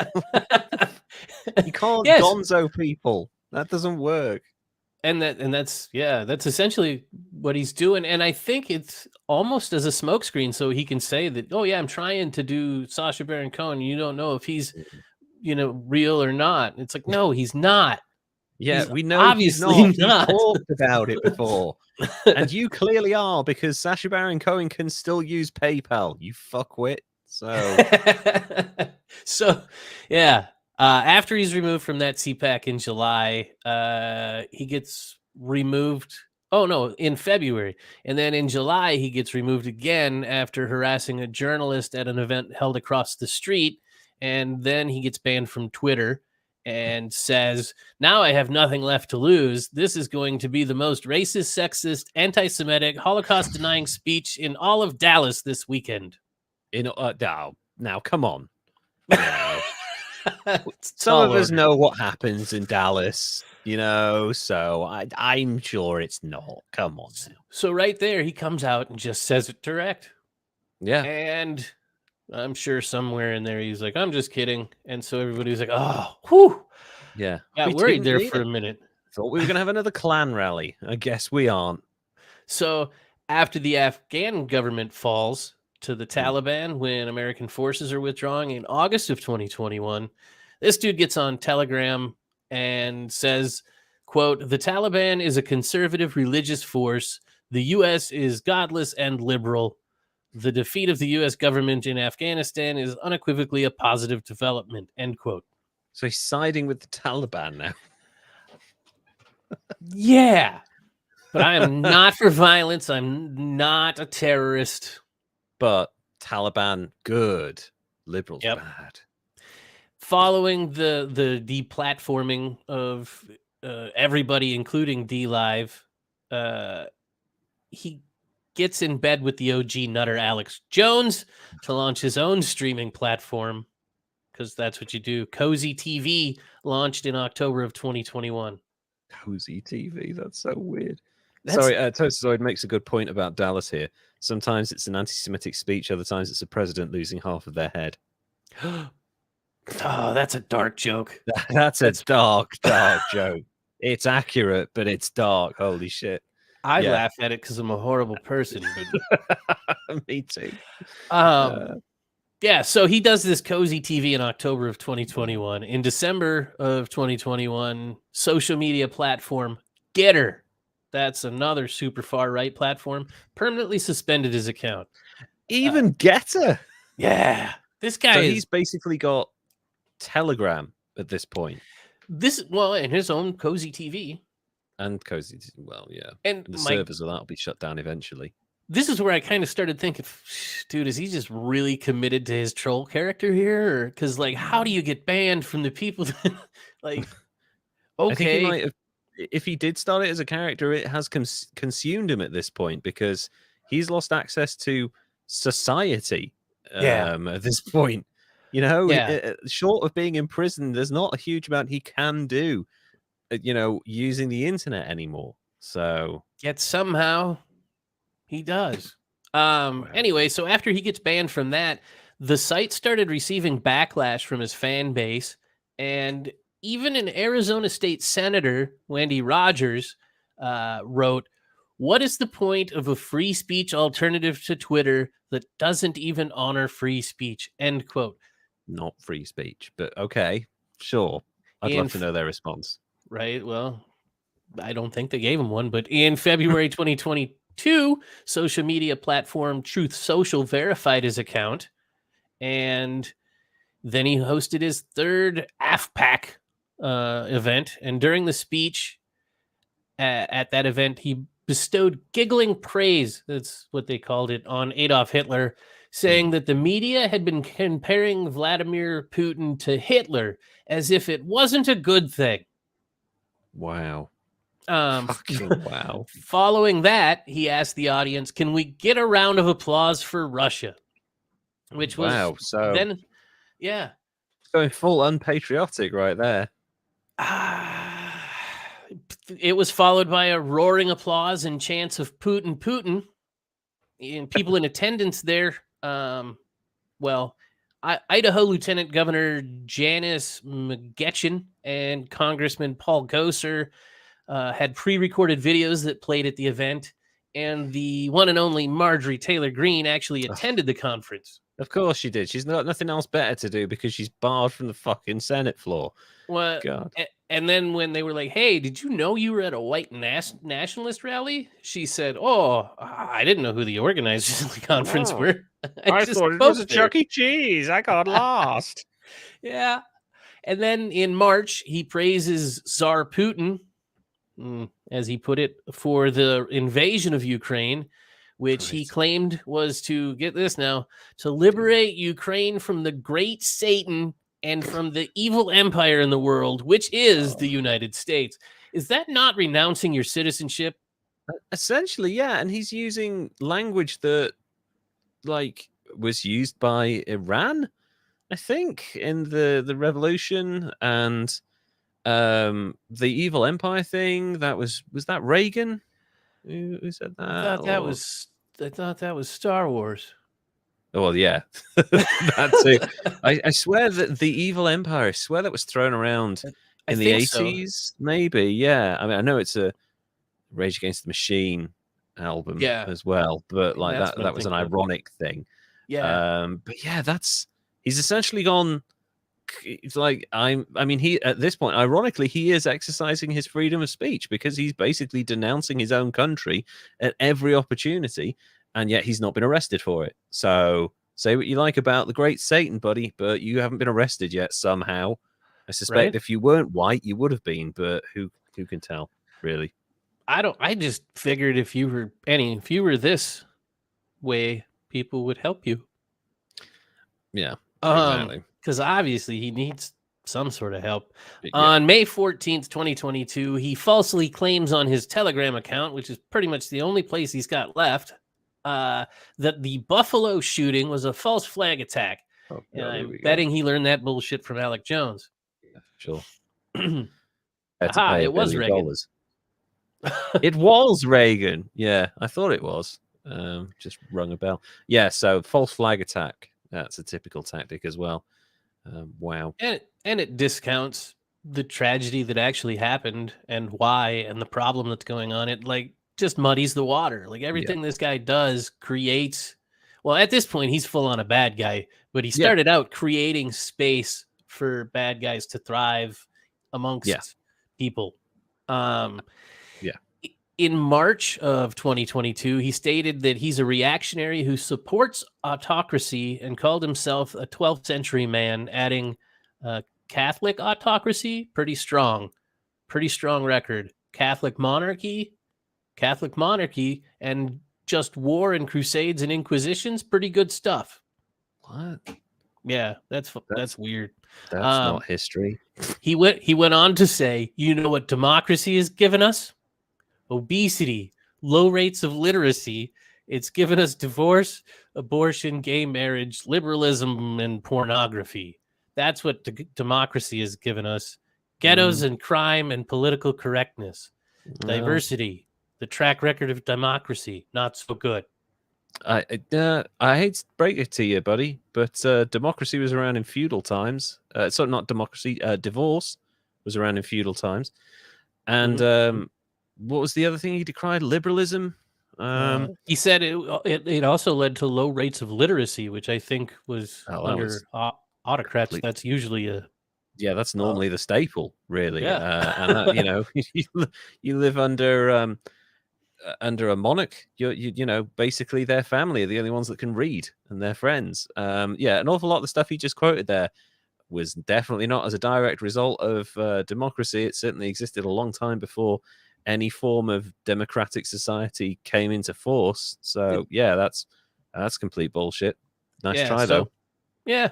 you can't gonzo people. That doesn't work. And that's essentially what he's doing. And I think it's almost as a smokescreen so he can say that, oh yeah, I'm trying to do Sacha Baron Cohen. You don't know if he's, real or not. It's like, no, he's not. Yeah, he's we know obviously he's not. We've talked about it before. And you clearly are, because Sacha Baron Cohen can still use PayPal, you fuckwit. So yeah. After he's removed from that CPAC in July, he gets removed. Oh, no, in February. And then in July, he gets removed again after harassing a journalist at an event held across the street. And then he gets banned from Twitter and says, now I have nothing left to lose. This is going to be the most racist, sexist, anti-Semitic, Holocaust-denying speech in all of Dallas this weekend. Now, come on. Some of us know what happens in Dallas, so I'm sure it's not. Come on now. So right there, he comes out and just says it direct. Yeah. And I'm sure somewhere in there, he's like, I'm just kidding. And so everybody's like, oh, whew. Yeah. Got worried there for a minute. Thought we were going to have another Klan rally. I guess we aren't. So after the Afghan government falls to the Taliban, when American forces are withdrawing in August of 2021, this dude gets on Telegram and says, quote, the Taliban is a conservative religious force. The U.S. is godless and liberal. The defeat of the U.S. government in Afghanistan is unequivocally a positive development, end quote. So he's siding with the Taliban now. Yeah. But I am not for violence. I'm not a terrorist. But Taliban, good. Liberals, Yep. bad. Following the deplatforming of everybody, including DLive, he gets in bed with the OG nutter Alex Jones to launch his own streaming platform, because that's what you do. Cozy TV launched in October of 2021. Cozy TV, that's so weird. That's- Sorry, Tosazoid makes a good point about Dallas here. Sometimes it's an anti-Semitic speech, other times it's a president losing half of their head. Oh, that's a dark joke. That's a dark joke. It's accurate, but it's dark. Holy shit. I laugh at it because I'm a horrible person. But... Me too. Yeah, so he does this Cozy TV in October of 2021. In December of 2021, social media platform Getter, that's another super far right platform, permanently suspended his account. Even Getter? Yeah. This guy so he's basically got Telegram at this point. And his own Cozy TV. And Cozy, well, yeah. And the servers of that will be shut down eventually. This is where I kind of started thinking, dude, is he just really committed to his troll character here? Because, like, how do you get banned from the people that, like, okay. I think he might have, if he did start it as a character, it has consumed him at this point because he's lost access to society at this point. You know, short of being in prison, there's not a huge amount he can do, using the internet anymore. So yet somehow he does. Anyway, so after he gets banned from that, the site started receiving backlash from his fan base, and even an Arizona state senator, Wendy Rogers, wrote, "What is the point of a free speech alternative to Twitter that doesn't even honor free speech?" End quote. Not free speech, but okay, sure. I'd love to know their response. Right. Well, I don't think they gave him one, but in February 2022, social media platform Truth Social verified his account, and then he hosted his third AFPAC event. And during the speech at that event, he bestowed giggling praise, that's what they called it, on Adolf Hitler, saying that the media had been comparing Vladimir Putin to Hitler as if it wasn't a good thing. Wow. Fucking wow. Following that, he asked the audience, "Can we get a round of applause for Russia?" Which was so then, yeah, going full unpatriotic right there. It was followed by a roaring applause and chants of Putin, Putin, and people in attendance there. Idaho Lieutenant Governor Janice McGetchen and Congressman Paul Gosar had pre-recorded videos that played at the event, and the one and only Marjorie Taylor Greene actually attended the conference. Of course she did. She's got nothing else better to do because she's barred from the fucking Senate floor. Well, God. And then when they were like, "Hey, did you know you were at a white nationalist rally?" She said, "Oh, I didn't know who the organizers of the conference were. I thought it was a Chuck E. Cheese. I got lost." Yeah. And then in March, he praises Tsar Putin, as he put it, for the invasion of Ukraine, which he claimed was to, get this now, to liberate Ukraine from the great Satan and from the evil empire in the world, which is the United States. Is that not renouncing your citizenship? Essentially, yeah. And he's using language that, like, was used by Iran, I think, in the revolution, and the evil empire thing. That was that Reagan who said that? I thought that was Star Wars. Oh, well, yeah, that too. I swear that the evil empire, I swear that was thrown around in the 80s, so. Maybe. Yeah, I mean, I know it's a Rage Against the Machine album as well, but like that was an ironic thing. Yeah. But yeah, he's essentially gone. It's like he at this point, ironically, he is exercising his freedom of speech because he's basically denouncing his own country at every opportunity. and yet he's not been arrested for it. So say what you like about the great Satan, buddy, but you haven't been arrested yet somehow. I suspect Right? if you weren't white, you would have been, but who can tell, really? I just figured if you were this way, people would help you. Yeah, exactly. Because obviously he needs some sort of help. Yeah. On May 14th, 2022, he falsely claims on his Telegram account, which is pretty much the only place he's got left, that the Buffalo shooting was a false flag attack. Oh, And God, I'm betting he learned that bullshit from Alec Jones. Yeah, sure. Aha, it was Reagan. It was Reagan. Yeah, I thought it was. Just rung a bell. Yeah, so false flag attack. That's a typical tactic as well. Wow. And it discounts the tragedy that actually happened and why and the problem that's going on. It like just muddies the water. Like everything this guy does creates. Well, at this point, he's full on a bad guy, but he started out creating space for bad guys to thrive amongst people. In March of 2022, he stated that he's a reactionary who supports autocracy and called himself a 12th century man, adding Catholic autocracy, pretty strong record. Catholic monarchy, and just war and crusades and inquisitions, pretty good stuff. What? Yeah, that's weird. That's not history. He went on to say, you know what democracy has given us? Obesity, low rates of literacy. It's given us divorce, abortion, gay marriage, liberalism, and pornography. That's what democracy has given us. Ghettos and crime and political correctness. Diversity, the track record of democracy, not so good. I hate to break it to you, buddy, but democracy was around in feudal times. So not democracy, divorce was around in feudal times. And what was the other thing he decried? Liberalism. He said it also led to low rates of literacy, which I think was under autocrats. That's usually that's normally the staple, really. Yeah. And you know, you live under a monarch. You know, basically their family are the only ones that can read, and their friends. An awful lot of the stuff he just quoted there was definitely not as a direct result of democracy. It certainly existed a long time before any form of democratic society came into force. So yeah, that's complete bullshit. Nice try though. Yeah,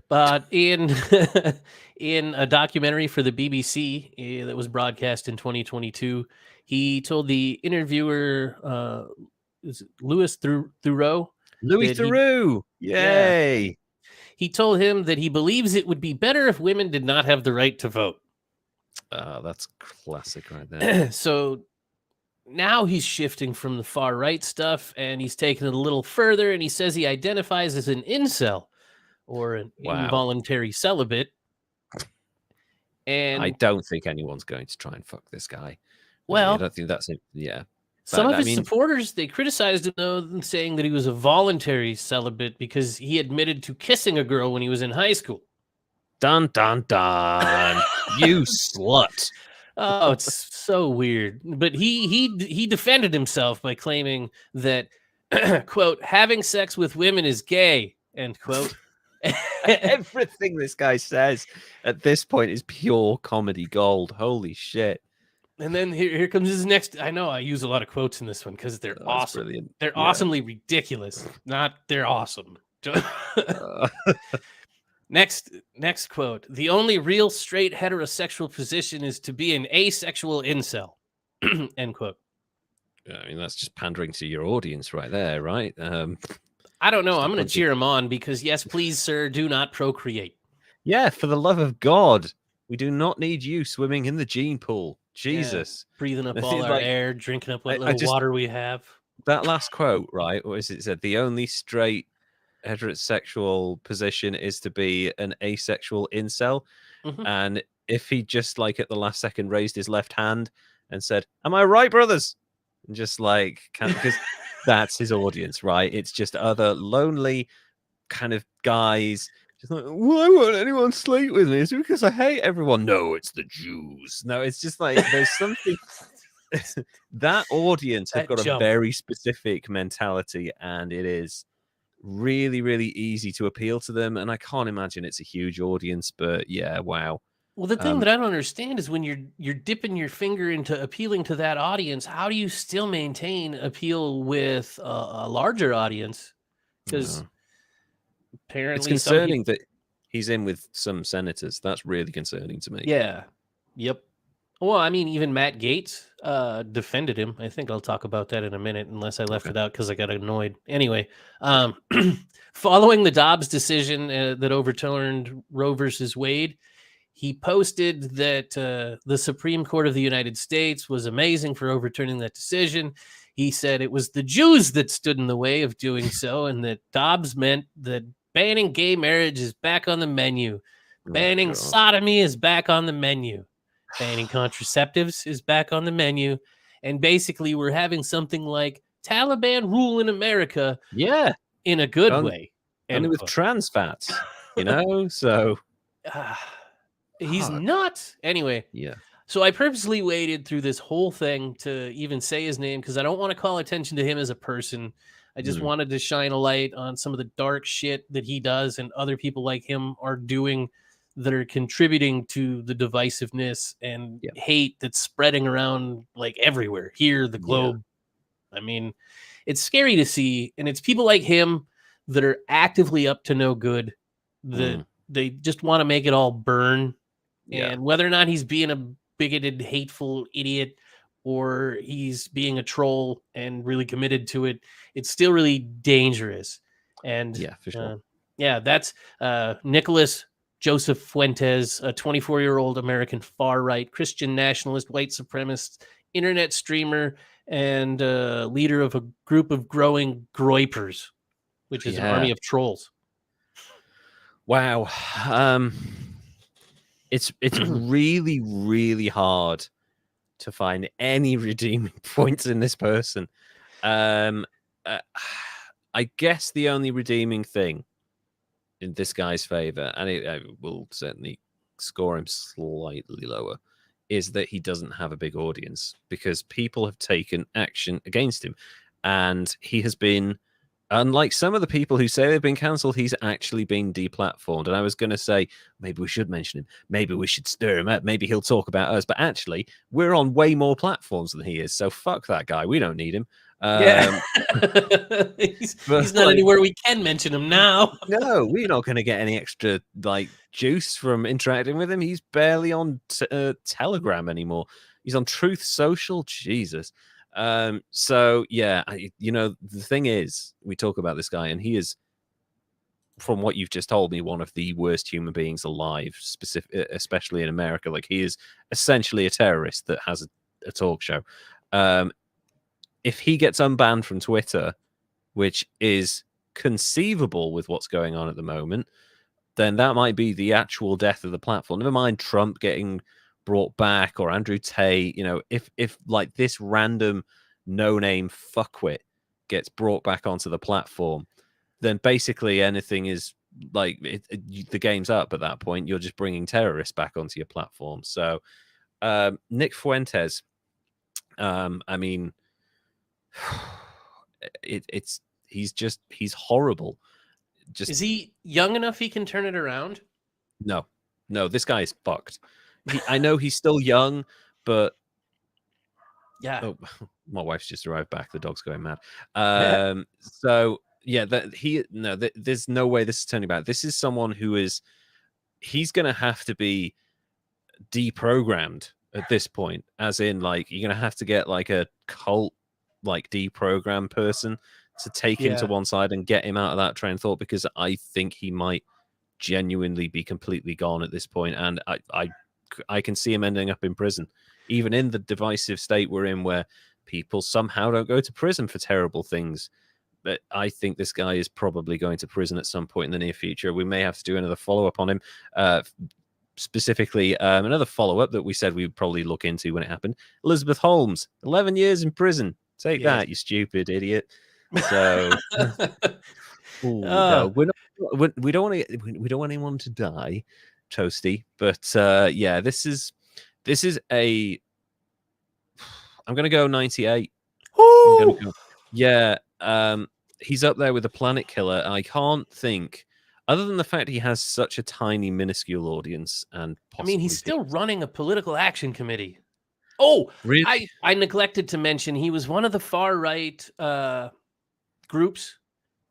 but in in a documentary for the BBC that was broadcast in 2022, he told the interviewer, Louis Theroux. Louis Theroux, yay! Yeah, he told him that he believes it would be better if women did not have the right to vote. That's classic right there. So now he's shifting from the far right stuff and he's taking it a little further, and he says he identifies as an incel or an involuntary celibate. And I don't think anyone's going to try and fuck this guy. Well, I don't think that's it. Yeah. Some of his supporters, they criticized him though, saying that he was a voluntary celibate because he admitted to kissing a girl when he was in high school. Dun, dun, dun. You slut. Oh, it's so weird. But he defended himself by claiming that, quote, having sex with women is gay, end quote. Everything this guy says at this point is pure comedy gold. Holy shit. And then here comes his next. I know I use a lot of quotes in this one because they're awesome. Brilliant. They're awesomely ridiculous. They're awesome. Next quote. The only real straight heterosexual position is to be an asexual incel. End quote. I mean, that's just pandering to your audience right there, right? I don't know. I'm going to cheer him on because, yes, please, sir, do not procreate. Yeah, for the love of God. We do not need you swimming in the gene pool. Jesus. Yeah, breathing up all our air, drinking up what little water we have. That last quote, right? What is it? It said, the only straight heterosexual position is to be an asexual incel. And if he just like at the last second raised his left hand and said, am I right, brothers? And just like, because that's his audience, right? It's just other lonely kind of guys. Just like, why won't anyone sleep with me? It's because I hate everyone. No, it's the Jews. No, it's just like there's something. that audience have That got a jump. very specific mentality, and it is really, really easy to appeal to them. And I can't imagine it's a huge audience, but yeah, wow. Well, the thing that I don't understand is when you're dipping your finger into appealing to that audience, how do you still maintain appeal with a larger audience? Because It's apparently some people, concerning that he's in with some senators. That's really concerning to me. yeah, yep. Well, I mean, even Matt Gaetz defended him. I think I'll talk about that in a minute, unless I left Okay. it out because I got annoyed. Anyway, following the Dobbs decision that overturned Roe versus Wade, he posted that the Supreme Court of the United States was amazing for overturning that decision. He said it was the Jews that stood in the way of doing so, and that Dobbs meant that banning gay marriage is back on the menu. Banning God. sodomy is back on the menu. Banning contraceptives is back on the menu. And basically, we're having something like Taliban rule in America Yeah. in a good On, way. only with trans fats, you know? So He's fuck. nuts. Anyway, Yeah. so I purposely waited through this whole thing to even say his name because I don't want to call attention to him as a person. I just wanted to shine a light on some of the dark shit that he does and other people like him are doing that are contributing to the divisiveness and Yeah. hate that's spreading around like everywhere here, the globe. I mean, it's scary to see, and it's people like him that are actively up to no good, that they just want to make it all burn. Yeah. And whether or not he's being a bigoted, hateful idiot or he's being a troll and really committed to it, it's still really dangerous. And Yeah, for sure. yeah, that's Nicholas Joseph Fuentes, a 24-year-old American far-right Christian nationalist, white supremacist, internet streamer, and leader of a group of growing groypers, which is an army of trolls. Wow. It's really, really hard to find any redeeming points in this person. I guess the only redeeming thing in this guy's favor, and I will certainly score him slightly lower, is that he doesn't have a big audience because people have taken action against him, and he has been, unlike some of the people who say they've been cancelled, he's actually been deplatformed. And I was going to say, maybe we should mention him. Maybe we should stir him up. Maybe he'll talk about us. But actually, we're on way more platforms than he is. So fuck that guy. We don't need him. Yeah. he's not anywhere we can mention him now. No, we're not going to get any extra like juice from interacting with him. He's barely on Telegram anymore. He's on Truth Social. Jesus. So yeah, the thing is, we talk about this guy, and he is, from what you've just told me, one of the worst human beings alive, especially in America. Like, he is essentially a terrorist that has a talk show. If he gets unbanned from Twitter, which is conceivable with what's going on at the moment, then that might be the actual death of the platform. Never mind Trump getting brought back or Andrew Tate. If like this random no-name fuckwit gets brought back onto the platform, then basically anything is like the game's up at that point. You're just bringing terrorists back onto your platform. So Nick Fuentes, I mean, he's horrible. Is he young enough he can turn it around? No, this guy is fucked. I know he's still young, but yeah. Oh, my wife's just arrived back. The dog's going mad. So yeah, there's no way this is turning back. This is someone he's gonna have to be deprogrammed at this point, as in like you're gonna have to get like a cult like deprogram person to take him to one side and get him out of that train of thought, because I think he might genuinely be completely gone at this point, and I can see him ending up in prison, even in the divisive state we're in, where people somehow don't go to prison for terrible things. But I think this guy is probably going to prison at some point in the near future. We may have to do another follow-up on him. Specifically, another follow-up that we said we would probably look into when it happened. Elizabeth Holmes, 11 years in prison. Take that, you stupid idiot. So, no, we don't want anyone to die, Toasty. But yeah, this is I'm going to go 98. I'm going Oh, to go. Yeah. He's up there with the Planet Killer. I can't think, other than the fact he has such a tiny, minuscule audience, and I mean, possibly he's still running a political action committee. Oh, really. I neglected to mention he was one of the far right groups,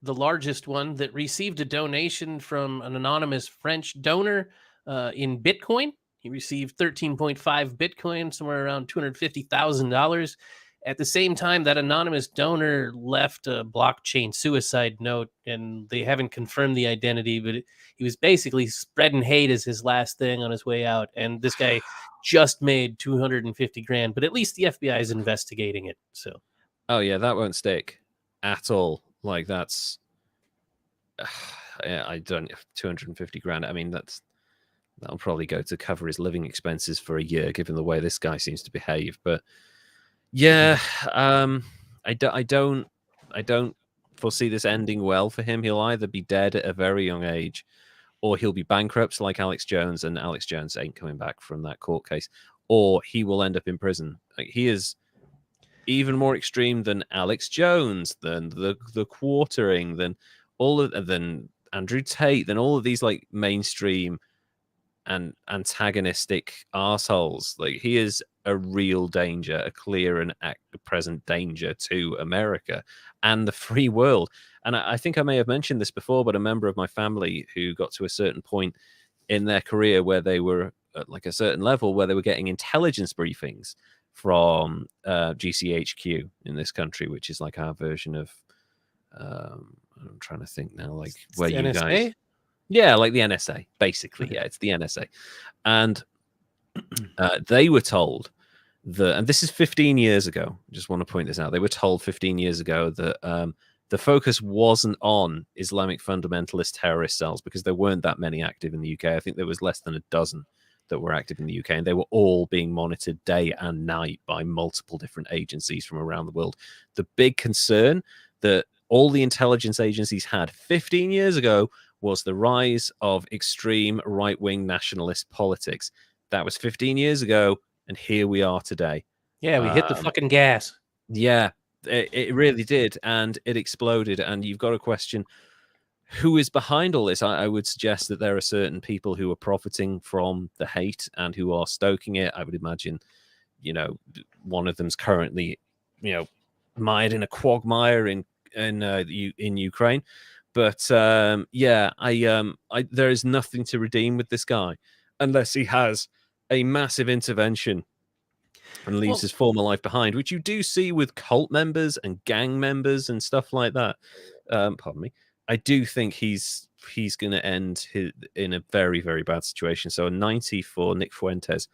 the largest one that received a donation from an anonymous French donor in Bitcoin. He received 13.5 Bitcoin, somewhere around $250,000. At the same time, that anonymous donor left a blockchain suicide note, and they haven't confirmed the identity, but he was basically spreading hate as his last thing on his way out. And this guy just made 250 grand, but at least the FBI is investigating it. So, Oh yeah, that won't stick at all. Like that's, I don't 250 grand. I mean, that'll probably go to cover his living expenses for a year, given the way this guy seems to behave. But yeah, I don't foresee this ending well for him. He'll either be dead at a very young age, or he'll be bankrupt like Alex Jones, and Alex Jones ain't coming back from that court case, or he will end up in prison. Like, he is even more extreme than Alex Jones, than the quartering, than than Andrew Tate, than all of these like mainstream and antagonistic assholes. Like, he is a real danger, a clear and present danger to America and the free world. And I think I may have mentioned this before, but a member of my family who got to a certain point in their career where they were at like a certain level where they were getting intelligence briefings from GCHQ in this country, which is like our version of I'm trying to think now, like it's where the you guys, NSA. yeah, like the NSA, basically. Yeah, it's the NSA. And they were told that, and this is 15 years ago, I just want to point this out. They were told 15 years ago that the focus wasn't on Islamic fundamentalist terrorist cells, because there weren't that many active in the UK. I think there was less than a dozen that were active in the UK, and they were all being monitored day and night by multiple different agencies from around the world. The big concern that all the intelligence agencies had 15 years ago was the rise of extreme right-wing nationalist politics. That was 15 years ago, and here we are today. Yeah, we hit the fucking gas. Yeah, it really did, and it exploded. And you've got to question who is behind all this. I would suggest that there are certain people who are profiting from the hate and who are stoking it. I would imagine, one of them's currently, mired in a quagmire in Ukraine. But yeah, there is nothing to redeem with this guy unless he has a massive intervention and leaves his former life behind, which you do see with cult members and gang members and stuff like that. Pardon me. I do think he's going to end in a very, very bad situation. So a 90 for Nick Fuentes.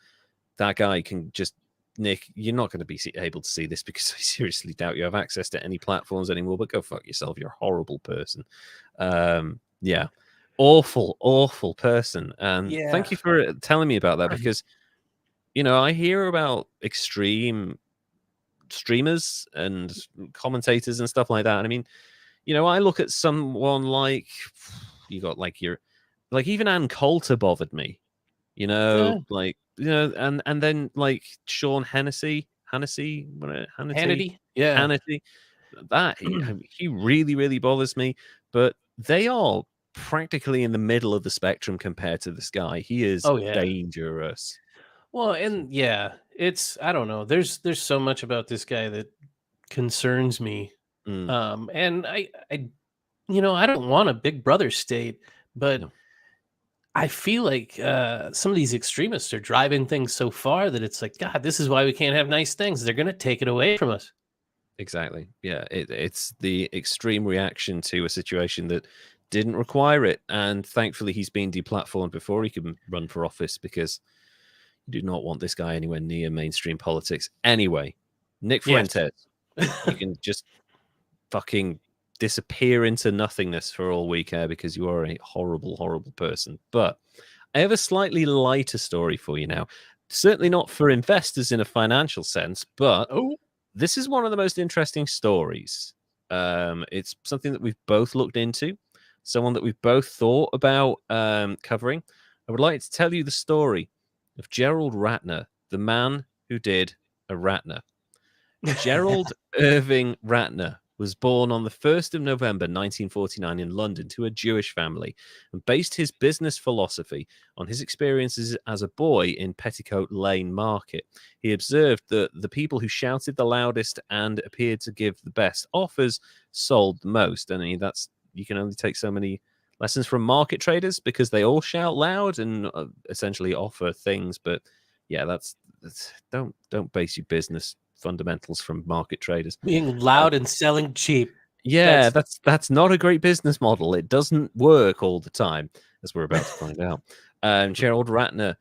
That guy can just, Nick, you're not going to be able to see this because I seriously doubt you have access to any platforms anymore, but go fuck yourself. You're a horrible person. Yeah. Awful, awful person. And thank you for telling me about that, because, I hear about extreme streamers and commentators and stuff like that. And I mean, I look at someone like, you got like even Ann Coulter bothered me, like, and then like Sean Hannity, Yeah. Hannity, that he really, really bothers me. But they are practically in the middle of the spectrum compared to this guy. He is dangerous. Well, and yeah, I don't know. There's so much about this guy that concerns me. And I don't want a big brother state, but No. I feel like some of these extremists are driving things so far that it's like, God, this is why we can't have nice things. They're going to take it away from us. Exactly. Yeah, it's the extreme reaction to a situation that didn't require it, and thankfully he's been deplatformed before he can run for office, because you do not want this guy anywhere near mainstream politics. Anyway, Nick Fuentes, you can just fucking disappear into nothingness for all we care, because you are a horrible, horrible person. But I have a slightly lighter story for you now. Certainly not for investors in a financial sense, but this is one of the most interesting stories. It's something that we've both looked into, someone that we've both thought about covering. I would like to tell you the story of Gerald Ratner, the man who did a Ratner. Gerald Irving Ratner was born on the 1st of November 1949 in London to a Jewish family and based his business philosophy on his experiences as a boy in Petticoat Lane Market. He observed that the people who shouted the loudest and appeared to give the best offers sold the most. And you can only take so many lessons from market traders because they all shout loud and essentially offer things. But yeah, that's don't base your business fundamentals from market traders. Being loud and selling cheap. Yeah, that's not a great business model. It doesn't work all the time, as we're about to find out. Gerald Ratner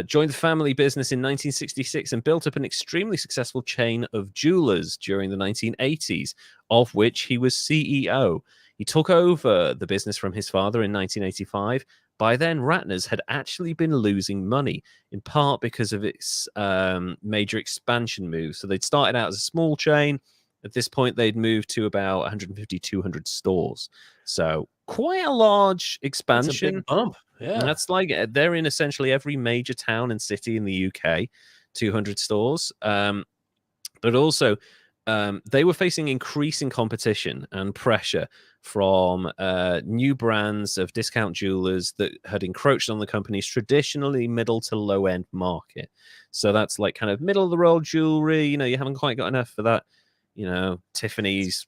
joined the family business in 1966 and built up an extremely successful chain of jewelers during the 1980s, of which he was CEO. He took over the business from his father in 1985. By then, Ratner's had actually been losing money, in part because of its major expansion moves. So they'd started out as a small chain. At this point, they'd moved to about 150, 200 stores. So quite a large expansion. That's a big bump. Yeah. And that's like they're in essentially every major town and city in the UK, 200 stores. But also, they were facing increasing competition and pressure from new brands of discount jewelers that had encroached on the company's traditionally middle to low end market. So that's like kind of middle of the road jewelry. You haven't quite got enough for that, Tiffany's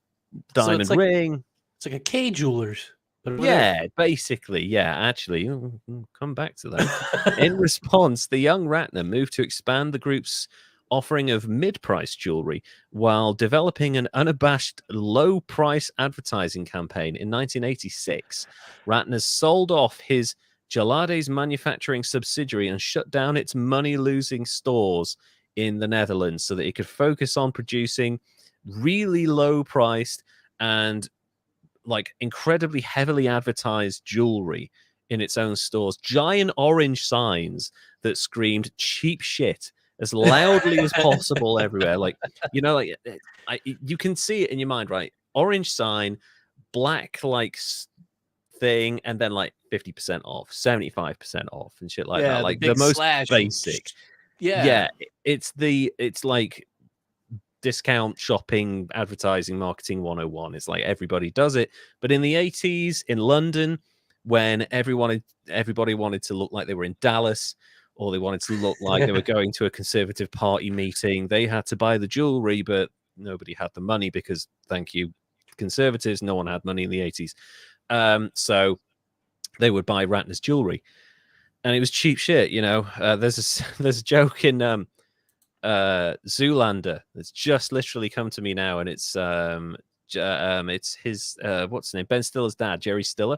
diamond ring. It's like a K Jewelers. Yeah, basically. Yeah, actually, we'll come back to that. In response, the young Ratner moved to expand the group's offering of mid-price jewelry while developing an unabashed low-price advertising campaign. In 1986, Ratner sold off his Jewellery's manufacturing subsidiary and shut down its money-losing stores in the Netherlands so that it could focus on producing really low-priced and like incredibly heavily advertised jewelry in its own stores. Giant orange signs that screamed cheap shit as loudly as possible everywhere. Like, you can see it in your mind, right? Orange sign, black like thing, and then like 50% off, 75% off, and shit like that. Like the most basic. Yeah, it's like discount shopping, advertising, marketing 101. It's like everybody does it. But in the 80s in London, when everybody wanted to look like they were in Dallas, or they wanted to look like they were going to a Conservative Party meeting, they had to buy the jewelry, but nobody had the money because, thank you, Conservatives, no one had money in the 80s. So they would buy Ratner's jewelry. And it was cheap shit, There's a joke in Zoolander that's just literally come to me now, and it's his what's his name, Ben Stiller's dad, Jerry Stiller,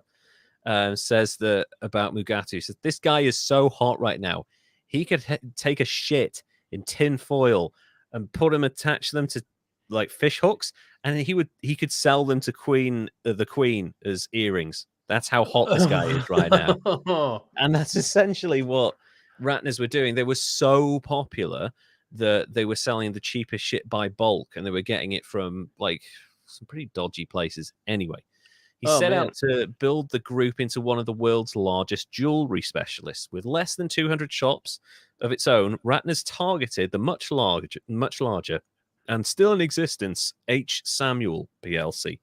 says that about Mugatu. Says this guy is so hot right now, he could take a shit in tin foil and attach them to like fish hooks, and he could sell them to the Queen as earrings. That's how hot this guy is right now. And that's essentially what Ratner's were doing. They were so popular that they were selling the cheapest shit by bulk, and they were getting it from like some pretty dodgy places. Anyway, he set out to build the group into one of the world's largest jewelry specialists. With less than 200 shops of its own, Ratner's targeted the much larger and still in existence H. Samuel PLC,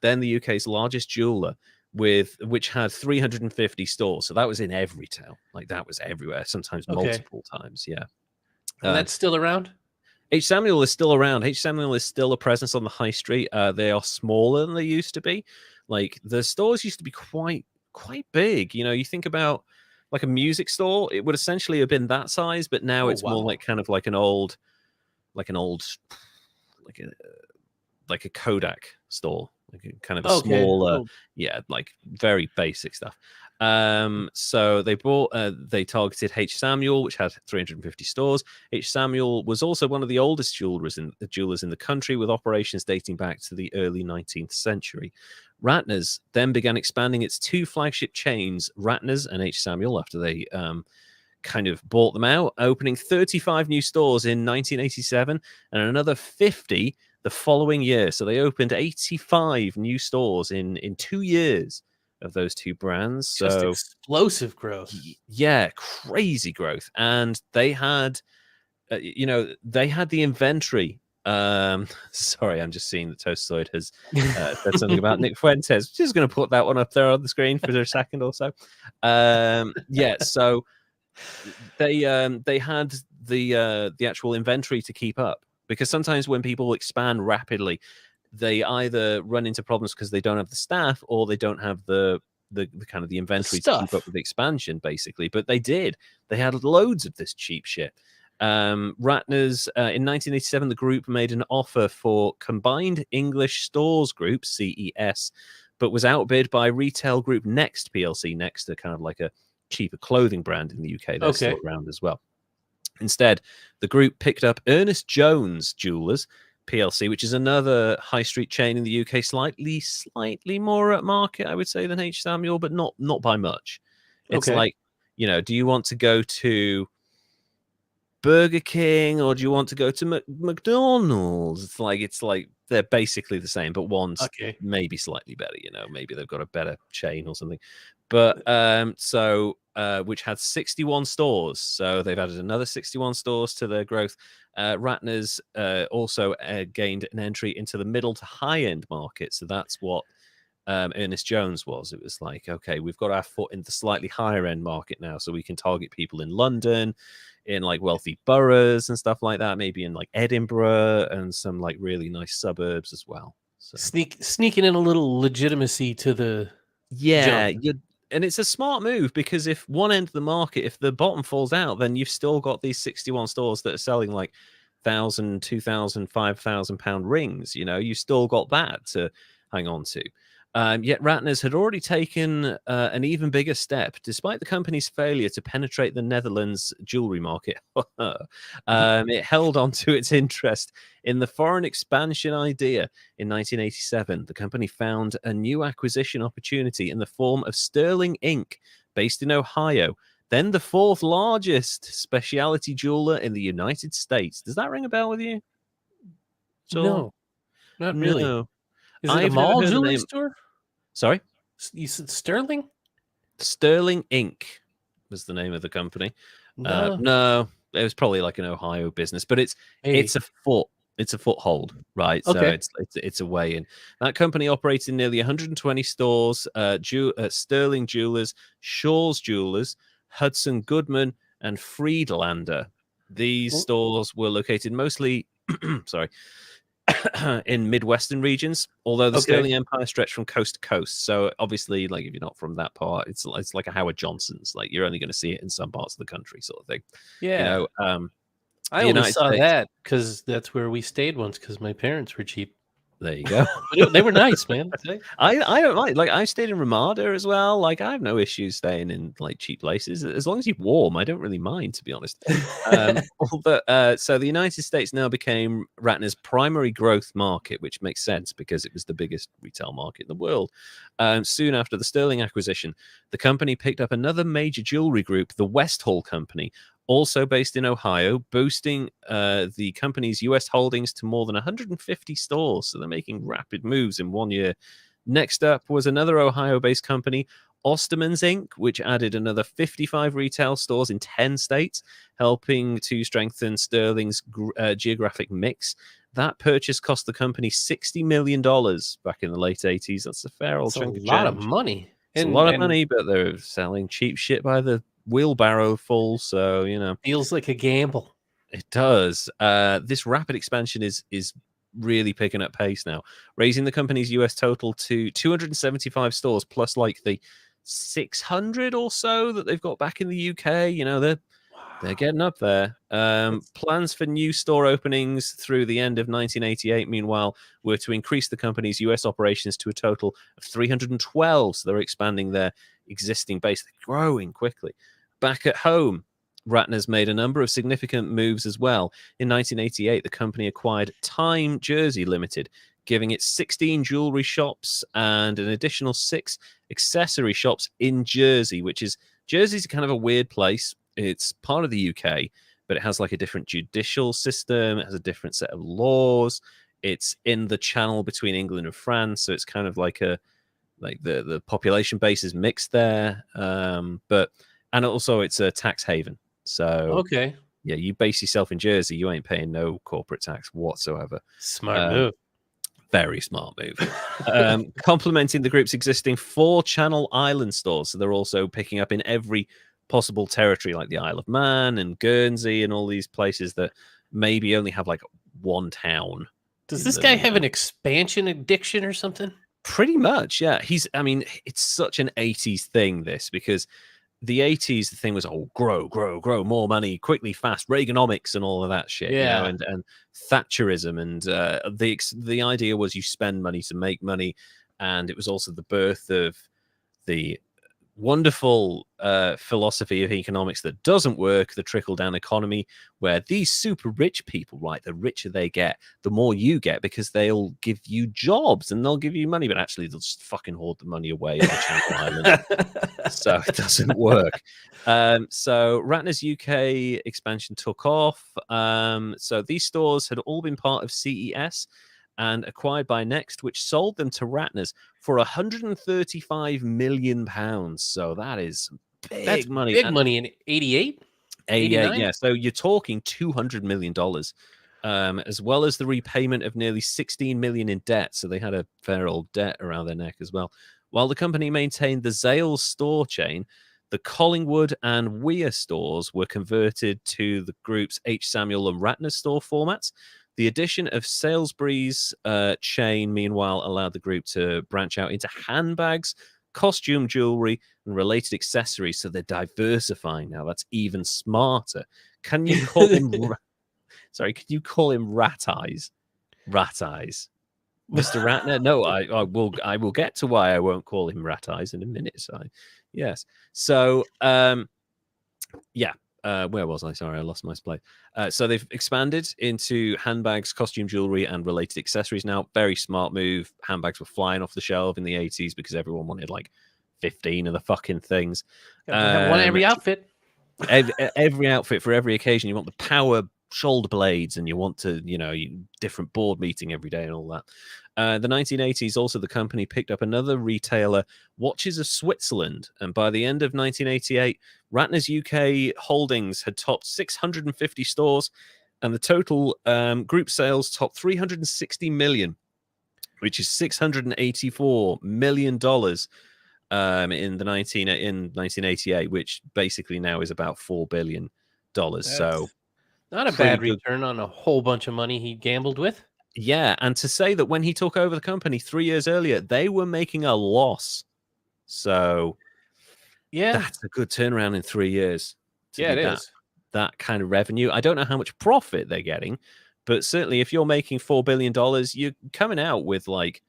then the UK's largest jeweler, which had 350 stores. So that was in every town. Like that was everywhere, sometimes multiple times. Yeah. And that's still around? H. Samuel is still around. H. Samuel is still a presence on the high street. They are smaller than they used to be. Like the stores used to be quite big. You think about like a music store, it would essentially have been that size, but now it's more like kind of like an old like a Kodak store, like a kind of a smaller, like very basic stuff. So they targeted H. Samuel, which had 350 stores. H. Samuel was also one of the oldest jewelers in the country, with operations dating back to the early 19th century. Ratner's then began expanding its two flagship chains, Ratner's and H. Samuel, after they kind of bought them out, opening 35 new stores in 1987 and another 50 the following year. So they opened 85 new stores in 2 years of those two brands. Just explosive growth. Yeah, crazy growth. And they had, they had the inventory Sorry, I'm just seeing that Toastoid has said something about Nick Fuentes. Just going to put that one up there on the screen for a second or so. Yeah, so they had the actual inventory to keep up, because sometimes when people expand rapidly, they either run into problems because they don't have the staff, or they don't have the kind of the inventory to keep up with the expansion, basically. But they did. They had loads of this cheap shit. Ratner's in 1987, the group made an offer for Combined English Stores Group, CES, but was outbid by retail group Next PLC. Next are kind of like a cheaper clothing brand in the UK. They're still around as well. Instead, the group picked up Ernest Jones Jewellers PLC, which is another high street chain in the UK, slightly more at market, I would say, than H. Samuel, but not by much. It's like, you know, do you want to go to Burger King or do you want to go to McDonald's? It's like they're basically the same, but one's maybe slightly better. You know, maybe they've got a better chain or something. But which had 61 stores, so they've added another 61 stores to their growth. Ratner's also gained an entry into the middle to high end market, so that's what Ernest Jones was. It was like, okay, we've got our foot in the slightly higher end market now, so we can target people in London, in like wealthy boroughs and stuff like that, maybe in like Edinburgh and some like really nice suburbs as well. So sneaking in a little legitimacy to the and it's a smart move, because if one end of the market, if the bottom falls out, then you've still got these 61 stores that are selling like 1,000, 2,000, 5,000 pound rings. You know, you still got that to hang on to. Yet Ratner's had already taken an even bigger step. Despite the company's failure to penetrate the Netherlands jewelry market, it held on to its interest in the foreign expansion idea. In 1987, the company found a new acquisition opportunity in the form of Sterling Inc., based in Ohio, then the fourth largest specialty jeweler in the United States. Does that ring a bell with you? No, not really. No. Is it a mall jewelry store? Sorry? You said Sterling? Sterling Inc. was the name of the company. No, it was probably like an Ohio business, but it's a foothold, right? So it's a way in. That company operates in nearly 120 stores, Sterling Jewelers, Shaw's Jewelers, Hudson Goodman, and Friedlander. These stores were located mostly in Midwestern regions, although the Sterling Empire stretched from coast to coast. So obviously, like, if you're not from that part, it's like a Howard Johnson's. Like, you're only going to see it in some parts of the country, sort of thing. Yeah. You know, I only saw that because that's where we stayed once, because my parents were cheap. There you go. They were nice, man. I don't like I stayed in Ramada as well. Like, I have no issues staying in like cheap places as long as you're warm. I don't really mind, to be honest. So the United States now became Ratner's primary growth market, which makes sense because it was the biggest retail market in the world. Soon after the Sterling acquisition, the company picked up another major jewelry group, the Westall Company, also based in Ohio, boosting the company's US holdings to more than 150 stores. So they're making rapid moves in 1 year. Next up was another Ohio-based company, Osterman's Inc., which added another 55 retail stores in 10 states, helping to strengthen Sterling's geographic mix. That purchase cost the company $60 million back in the late 80s. That's a fair old chunk of change. A lot of money. It's a lot of money, but they're selling cheap shit by the wheelbarrow full, so you know, feels like a gamble. It does. This rapid expansion is really picking up pace now, raising the company's US total to 275 stores, plus like the 600 or so that they've got back in the UK. You know, they're getting up there. Plans for new store openings through the end of 1988, meanwhile, were to increase the company's US operations to a total of 312. So they're expanding their existing base. They're growing quickly. Back at home, Ratner's made a number of significant moves as well. In 1988, the company acquired Time Jersey Limited, giving it 16 jewelry shops and an additional 6 accessory shops in Jersey, Jersey's kind of a weird place. It's part of the UK, but it has like a different judicial system. It has a different set of laws. It's in the channel between England and France, so it's kind of like the population base is mixed there. And also it's a tax haven. So Yeah, you base yourself in Jersey, you ain't paying no corporate tax whatsoever. Smart move. Very smart move. Complementing the group's existing 4 Channel Island stores. So they're also picking up in every possible territory, like the Isle of Man and Guernsey and all these places that maybe only have like one town. Does this guy have an expansion addiction or something? Pretty much, yeah. I mean, it's such an 80s thing, this, because the 80s, the thing was, oh, grow, more money, quickly, fast, Reaganomics and all of that shit, Yeah. you know, and Thatcherism. And the idea was you spend money to make money. And it was also the birth of the wonderful philosophy of economics that doesn't work, the trickle-down economy, where these super rich people, right, the richer they get, the more you get, because they'll give you jobs and they'll give you money, but actually they'll just fucking hoard the money away in the Channel Islands. So it doesn't work. So Ratner's UK expansion took off. So these stores had all been part of CES and acquired by Next, which sold them to Ratner's for £135 million. So that is big money. Big money in 88? 88, yeah. So you're talking $200 million, as well as the repayment of nearly 16 million in debt. So they had a fair old debt around their neck as well. While the company maintained the Zales store chain, the Collingwood and Weir stores were converted to the group's H. Samuel and Ratner store formats. The addition of Salisbury's chain, meanwhile, allowed the group to branch out into handbags, costume jewelry, and related accessories. So they're diversifying now. That's even smarter. Can you call him? Sorry, can you call him Rat Eyes? Rat Eyes, Mr. Ratner. No, I will. I will get to why I won't call him Rat Eyes in a minute. So, yes. So, yeah. Where was I? Sorry, I lost my place. So they've expanded into handbags, costume jewelry, and related accessories now. Very smart move. Handbags were flying off the shelf in the 80s because everyone wanted like 15 of the fucking things. Have one every outfit. Every outfit for every occasion. You want the power shoulder blades, and you want to, different board meeting every day and all that. The 1980s, also the company picked up another retailer, Watches of Switzerland, and by the end of 1988, Ratner's UK holdings had topped 650 stores, and the total group sales topped 360 million, which is $684 million in 1988, which basically now is about $4 billion. So not a bad return on a whole bunch of money he gambled with. Yeah, and to say that when he took over the company 3 years earlier, they were making a loss. So yeah, that's a good turnaround in 3 years. Yeah, it is. That kind of revenue. I don't know how much profit they're getting, but certainly if you're making $4 billion, you're coming out with like,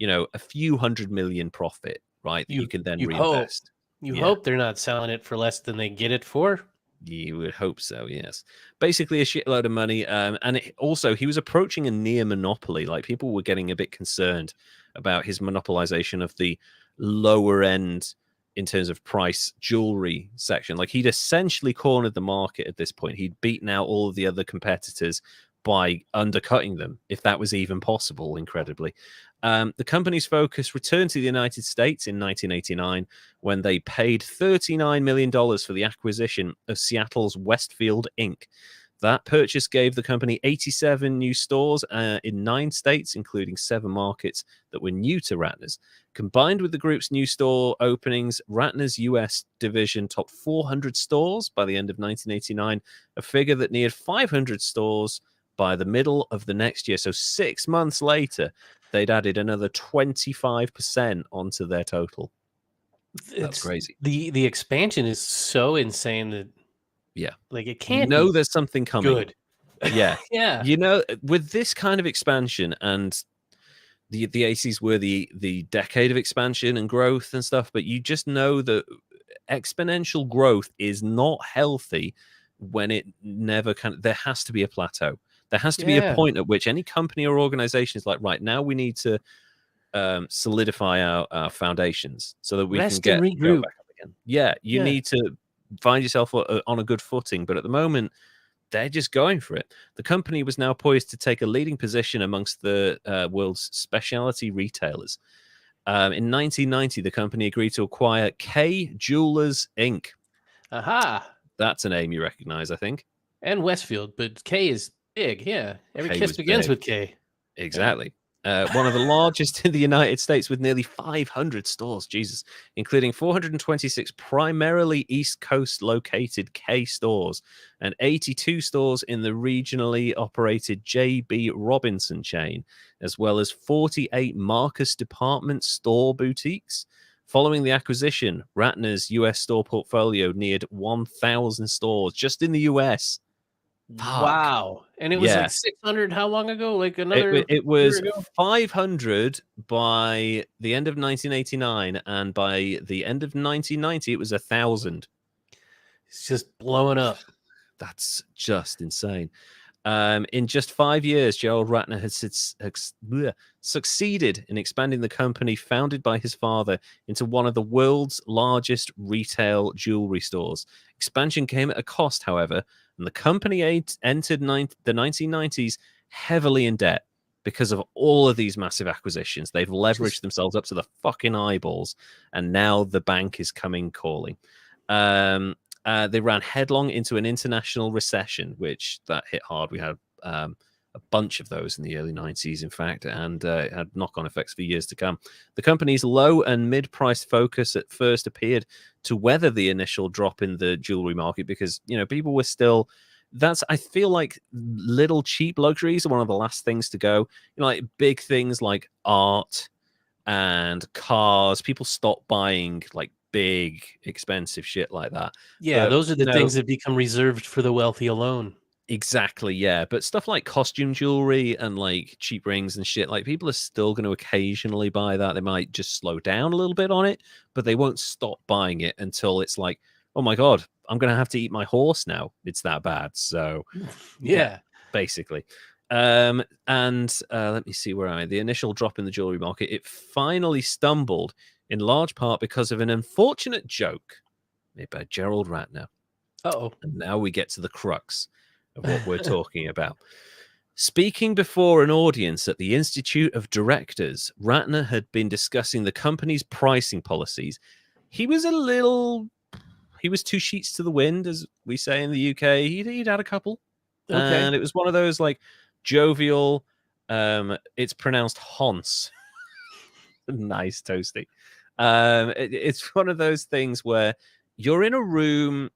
a few $100 million profit, right? That you can then reinvest. You hope they're not selling it for less than they get it for. You would hope so, yes. Basically a shitload of money. And also, he was approaching a near monopoly. Like, people were getting a bit concerned about his monopolization of the lower end in terms of price jewelry section. Like, he'd essentially cornered the market at this point. He'd beaten out all of the other competitors by undercutting them, if that was even possible, incredibly. The company's focus returned to the United States in 1989 when they paid $39 million for the acquisition of Seattle's Westfield Inc. That purchase gave the company 87 new stores in 9 states, including 7 markets that were new to Ratner's. Combined with the group's new store openings, Ratner's US division topped 400 stores by the end of 1989, a figure that neared 500 stores by the middle of the next year. So 6 months later, they'd added another 25% onto their total. That's crazy. The expansion is so insane that like it can't be there's something coming. Good. Yeah. Yeah. With this kind of expansion, and the 80s were the decade of expansion and growth and stuff, but you just know that exponential growth is not healthy when it never there has to be a plateau. There has to be a point at which any company or organization is like, right, now we need to solidify our foundations so that we can go back up again. Yeah, you need to find yourself on a good footing. But at the moment, they're just going for it. The company was now poised to take a leading position amongst the world's specialty retailers. In 1990, the company agreed to acquire Chey Jewelers Inc. Aha. That's a name you recognize, I think. And Westfield, but K is big. Yeah, every K kiss was begins big. with K. Exactly. One of the largest in the United States with nearly 500 stores, Jesus, including 426 primarily East Coast located K stores and 82 stores in the regionally operated J.B. Robinson chain, as well as 48 Marcus department store boutiques. Following the acquisition, Ratner's US store portfolio neared 1,000 stores just in the US. Fuck. Wow. And it was Yeah. like 600 how long ago? Like It, another it year was ago? 500 by the end of 1989, and by the end of 1990, it was 1,000. It's just blowing up. That's just insane. In just 5 years, Gerald Ratner has succeeded in expanding the company founded by his father into one of the world's largest retail jewelry stores. Expansion came at a cost, however, and the company entered the 1990s heavily in debt because of all of these massive acquisitions. They've leveraged themselves up to the fucking eyeballs, and now the bank is coming calling. They ran headlong into an international recession, which that hit hard. We had a bunch of those in the early 90s, in fact, and it had knock-on effects for years to come. The company's low and mid-priced focus at first appeared to weather the initial drop in the jewelry market because, people were still... I feel like little cheap luxuries are one of the last things to go. Like big things like art and cars. People stop buying like big, expensive shit like that. Yeah, But, those are the things that become reserved for the wealthy alone. Exactly, yeah. But stuff like costume jewelry and like cheap rings and shit, like people are still going to occasionally buy that. They might just slow down a little bit on it, but they won't stop buying it until it's like, oh my God, I'm going to have to eat my horse now. It's that bad. So, Yeah. basically. And let me see where I am. The initial drop in the jewelry market, it finally stumbled in large part because of an unfortunate joke made by Gerald Ratner. Uh-oh. And now we get to the crux of what we're talking about. Speaking before an audience at the Institute of Directors, Ratner had been discussing the company's pricing policies. He was two sheets to the wind, as we say in the UK. He'd had a couple. Okay. And it was one of those like jovial, it's pronounced Hans. Nice, Toasty. It's one of those things where you're in a room,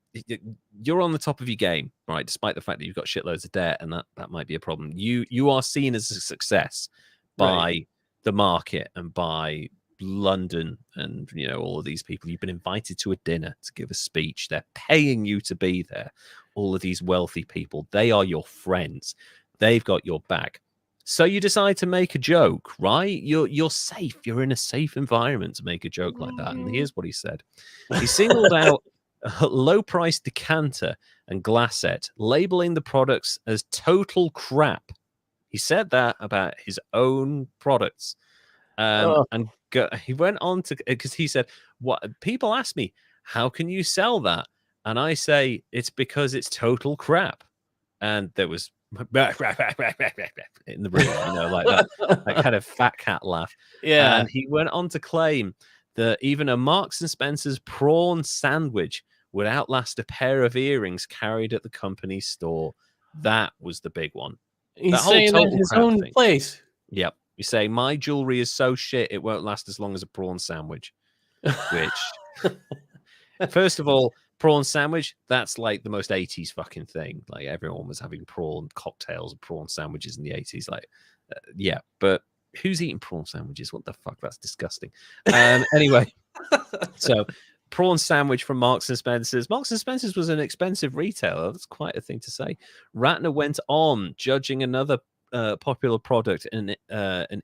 you're on the top of your game, right? Despite the fact that you've got shitloads of debt, and that might be a problem. You are seen as a success by the market and by London and all of these people. You've been invited to a dinner to give a speech. They're paying you to be there. All of these wealthy people, they are your friends. They've got your back. So you decide to make a joke, right? You're safe. You're in a safe environment to make a joke like that. And here's what he said. He singled out a low-priced decanter and glass set, labeling the products as total crap. He said that about his own products. He went on to, because he said, "What people ask me, how can you sell that?" And I say, "It's because it's total crap." And there was in the room, like that kind of fat cat laugh. Yeah. And he went on to claim that even a Marks and Spencer's prawn sandwich would outlast a pair of earrings carried at the company's store. That was the big one. He's That whole saying that total his crap own thing. place. Yep. You say my jewelry is so shit it won't last as long as a prawn sandwich. Which, first of all, prawn sandwich, that's like the most 80s fucking thing. Like everyone was having prawn cocktails and prawn sandwiches in the 80s. Like, yeah, but who's eating prawn sandwiches? What the fuck? That's disgusting. Anyway, so prawn sandwich from Marks and Spencer's. Marks and Spencer's was an expensive retailer. That's quite a thing to say. Ratner went on judging another popular product, an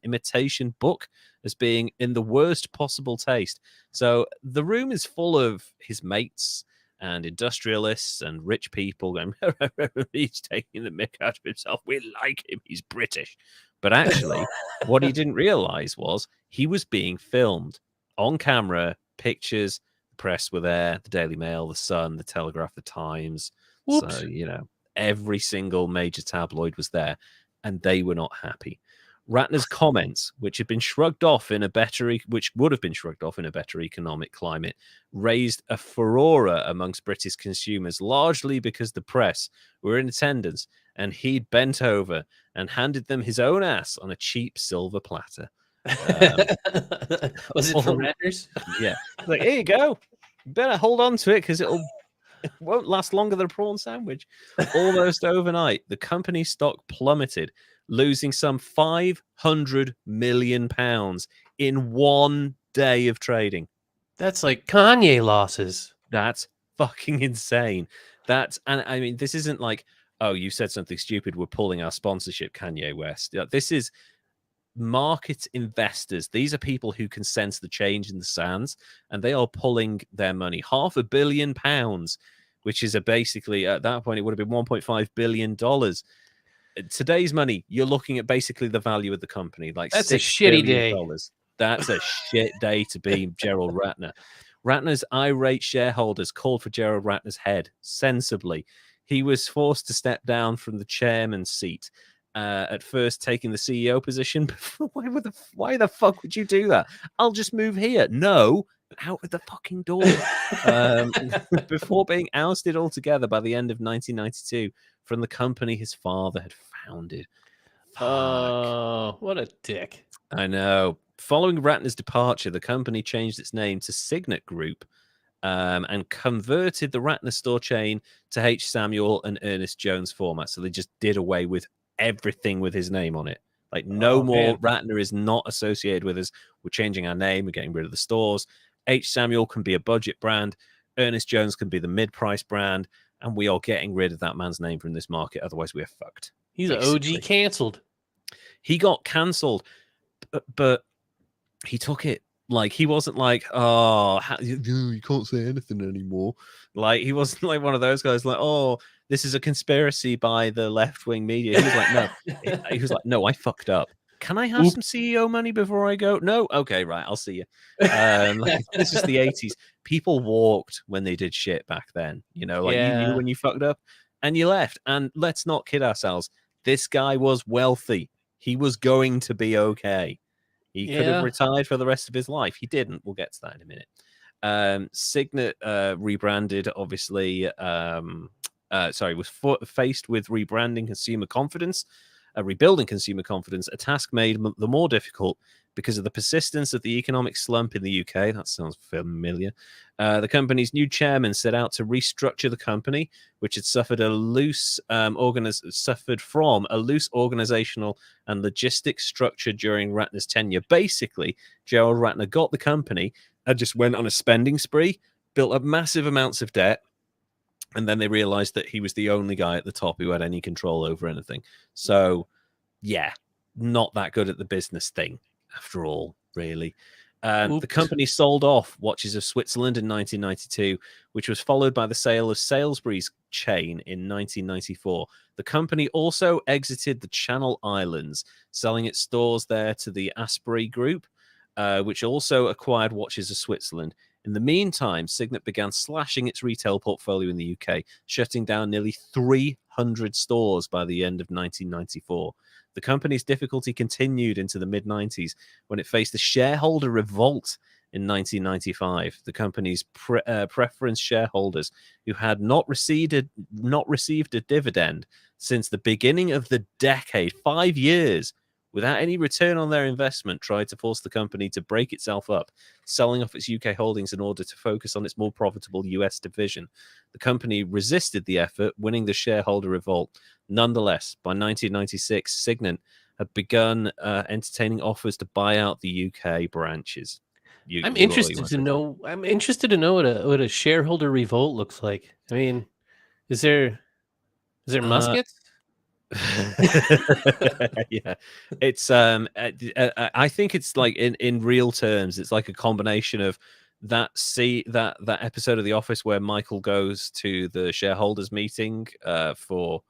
imitation book, as being in the worst possible taste. So the room is full of his mates and industrialists and rich people going, he's taking the mick out of himself. We like him. He's British. But actually, what he didn't realize was he was being filmed on camera, pictures, the press were there, the Daily Mail, the Sun, the Telegraph, the Times. Whoops. So, every single major tabloid was there, and they were not happy. Ratner's comments, which had been shrugged off in a better, which would have been shrugged off in a better economic climate, raised a furore amongst British consumers, largely because the press were in attendance and he'd bent over and handed them his own ass on a cheap silver platter. Was it from Ratner's? Yeah, like, here you go. You better hold on to it because it won't last longer than a prawn sandwich. Almost overnight, the company's stock plummeted, losing some £500 million in one day of trading. That's like Kanye losses. That's fucking insane. And I mean, this isn't like, oh, you said something stupid, we're pulling our sponsorship, Kanye West. This is market investors. These are people who can sense the change in the sands, and they are pulling their money. £500 million, which is basically, at that point, it would have been $1.5 billion. Today's money, you're looking at basically the value of the company. Like, that's a shitty day. That's a shit day to be Gerald Ratner. Ratner's irate shareholders called for Gerald Ratner's head sensibly. He was forced to step down from the chairman's seat. At first, taking the CEO position. Why the fuck would you do that? I'll just move here. No, out of the fucking door. Before being ousted altogether by the end of 1992 from the company his father had founded. Oh, what a dick. I know. Following Ratner's departure, the company changed its name to Signet Group and converted the Ratner store chain to H. Samuel and Ernest Jones format. So they just did away with everything with his name on it. Like, no more. Ratner is not associated with us. We're changing our name. We're getting rid of the stores. H. Samuel can be a budget brand. Ernest Jones can be the mid-price brand. And we are getting rid of that man's name from this market. Otherwise, we're fucked. He's an OG cancelled. He got cancelled, but he took it. Like, he wasn't like, oh, you can't say anything anymore. Like, he wasn't like one of those guys like, oh, this is a conspiracy by the left-wing media. He was like, no. He was like, no, I fucked up. Can I have some CEO money before I go? No? Okay, right, I'll see you. This is the 80s. People walked when they did shit back then. You know, like, you knew when you fucked up and you left. And let's not kid ourselves. This guy was wealthy. He was going to be okay. He could have retired for the rest of his life. He didn't. We'll get to that in a minute. Signet rebranded, obviously. Was faced with rebuilding consumer confidence, a task made the more difficult because of the persistence of the economic slump in the UK. That sounds familiar. The company's new chairman set out to restructure the company, which had suffered from a loose organizational and logistics structure during Ratner's tenure. Basically, Gerald Ratner got the company and just went on a spending spree, built up massive amounts of debt, and then they realized that he was the only guy at the top who had any control over anything. So, yeah, not that good at the business thing, after all, really. The company sold off Watches of Switzerland in 1992, which was followed by the sale of Salisbury's chain in 1994. The company also exited the Channel Islands, selling its stores there to the Asprey Group, which also acquired Watches of Switzerland. In the meantime, Signet began slashing its retail portfolio in the UK, shutting down nearly 300 stores by the end of 1994. The company's difficulty continued into the mid-90s when it faced a shareholder revolt in 1995. The company's preference shareholders, who had not received a dividend since the beginning of the decade, 5 years, without any return on their investment, tried to force the company to break itself up, selling off its UK holdings in order to focus on its more profitable US division. The company resisted the effort, winning the shareholder revolt. Nonetheless, by 1996, Signet had begun entertaining offers to buy out the UK branches. I'm interested to know what a shareholder revolt looks like. I mean, is there muskets? Yeah, it's I think it's like in real terms, it's like a combination of that episode of The Office where Michael goes to the shareholders meeting for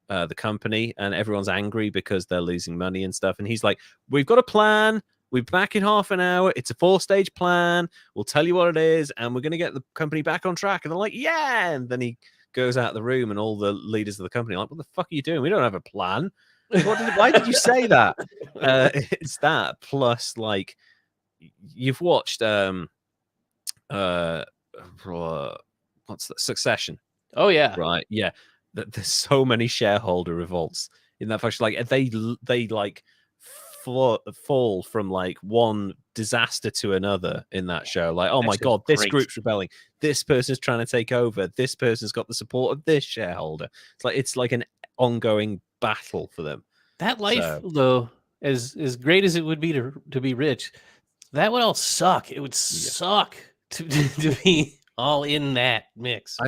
the company, and everyone's angry because they're losing money and stuff, and he's like, we've got a plan, we're back in half an hour, it's a 4-stage plan, we'll tell you what it is, and we're going to get the company back on track. And they're like, yeah, and then he goes out of the room, and all the leaders of the company are like, what the fuck are you doing? We don't have a plan. Why did you say that? It's that plus like you've watched uh what's that, Succession, Oh yeah. right? Yeah, there's so many shareholder revolts in that fashion. Like they like fall from like one disaster to another in that show. Like, oh my That's just god, this great. group's rebelling, this person's trying to take over, this person's got the support of this shareholder. It's like an ongoing battle for them. That life, So though, as great as it would be to be rich, that would all suck. It would yeah. suck to be all in that mix.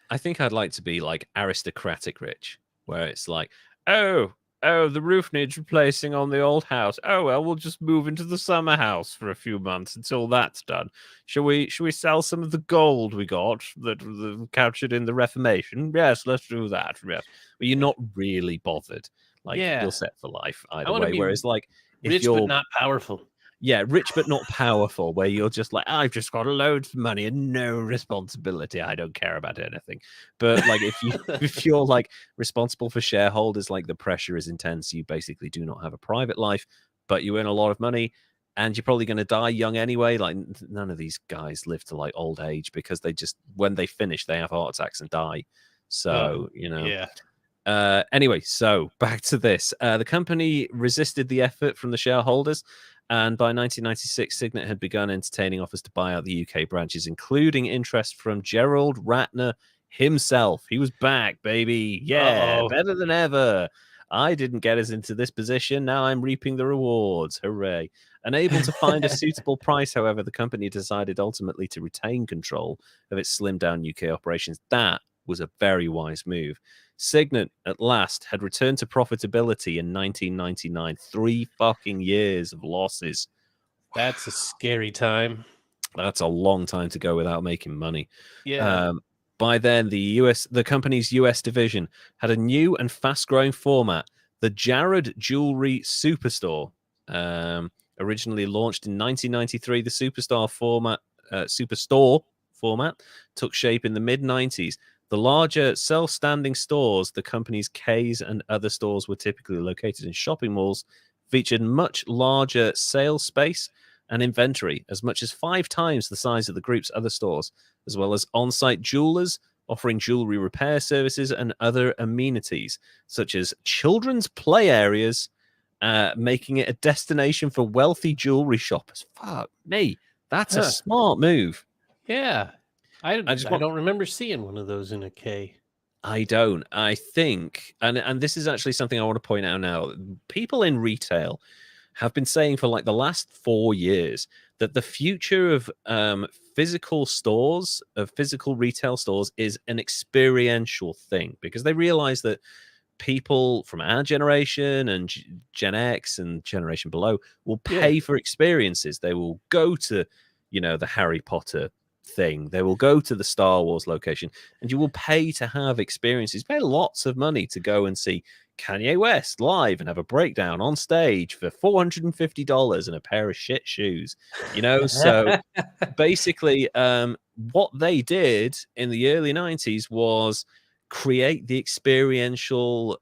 I think I'd like to be like aristocratic rich, where it's like, oh, the roof needs replacing on the old house. Oh well, we'll just move into the summer house for a few months until that's done. Shall we sell some of the gold we got that captured in the Reformation? Yes, let's do that. Yes, but you're not really bothered. Like Yeah. you're set for life I either want to way. be Whereas like if rich but you're not powerful. yeah, rich but not powerful, where you're just like, I've just got loads of money and no responsibility. I don't care about anything. But like if you're like responsible for shareholders, like the pressure is intense. You basically do not have a private life, but you earn a lot of money and you're probably going to die young anyway. Like none of these guys live to like old age because they just when they finish, they have heart attacks and die. So, Yeah. Anyway, so back to this. The company resisted the effort from the shareholders, and by 1996, Signet had begun entertaining offers to buy out the UK branches, including interest from Gerald Ratner himself. He was back, baby. Yeah, Uh-oh. better than ever. I didn't get us into this position. Now I'm reaping the rewards. Hooray. Unable to find a suitable price, however, the company decided ultimately to retain control of its slimmed down UK operations. That was a very wise move. Signet, at last, had returned to profitability in 1999. 3 fucking years of losses. That's a scary time. That's a long time to go without making money. Yeah. By then, the company's US division had a new and fast-growing format, the Jared Jewellery Superstore. Originally launched in 1993, the Superstore format took shape in the mid-90s. The larger self-standing stores, the company's Cheys and other stores were typically located in shopping malls, featured much larger sales space and inventory, as much as 5 times the size of the group's other stores, as well as on-site jewelers offering jewelry repair services and other amenities, such as children's play areas, making it a destination for wealthy jewelry shoppers. Fuck me. That's a smart move. Yeah. I don't remember seeing one of those in a K. I don't. I think, and this is actually something I want to point out now. People in retail have been saying for like the last 4 years that the future of physical stores, of physical retail stores, is an experiential thing because they realize that people from our generation and Gen X and generation below will pay for experiences. They will go to, the Harry Potter thing. They will go to the Star Wars location and you will pay to have experiences. Pay lots of money to go and see Kanye West live and have a breakdown on stage for $450 and a pair of shit shoes. So basically what they did in the early 90s was create the experiential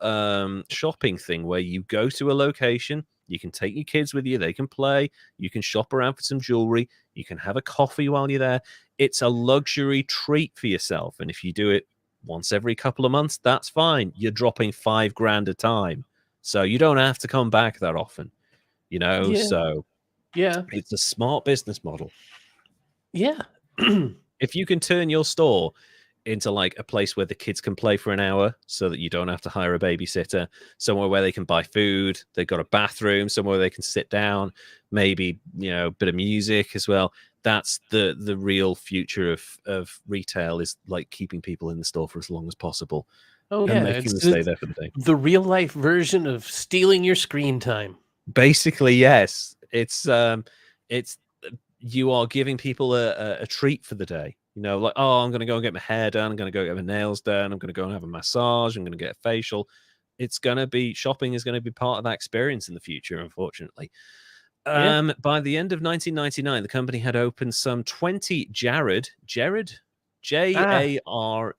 shopping thing where you go to a location, you can take your kids with you, they can play, you can shop around for some jewelry, you can have a coffee while you're there. It's a luxury treat for yourself. And if you do it once every couple of months, that's fine. You're dropping $5,000 a time. So you don't have to come back that often, So it's a smart business model. Yeah. If you can turn your store into like a place where the kids can play for an hour so that you don't have to hire a babysitter, somewhere where they can buy food, they've got a bathroom, somewhere where they can sit down, maybe, a bit of music as well. That's the real future of retail, is like keeping people in the store for as long as possible. Oh, and making them stay there for the day. The real life version of stealing your screen time. Basically, yes. It's you are giving people a treat for the day. Like, oh, I'm going to go and get my hair done. I'm going to go get my nails done. I'm going to go and have a massage. I'm going to get a facial. Shopping is going to be part of that experience in the future, unfortunately. By the end of 1999, the company had opened some 20 Jared, J-A-R-E.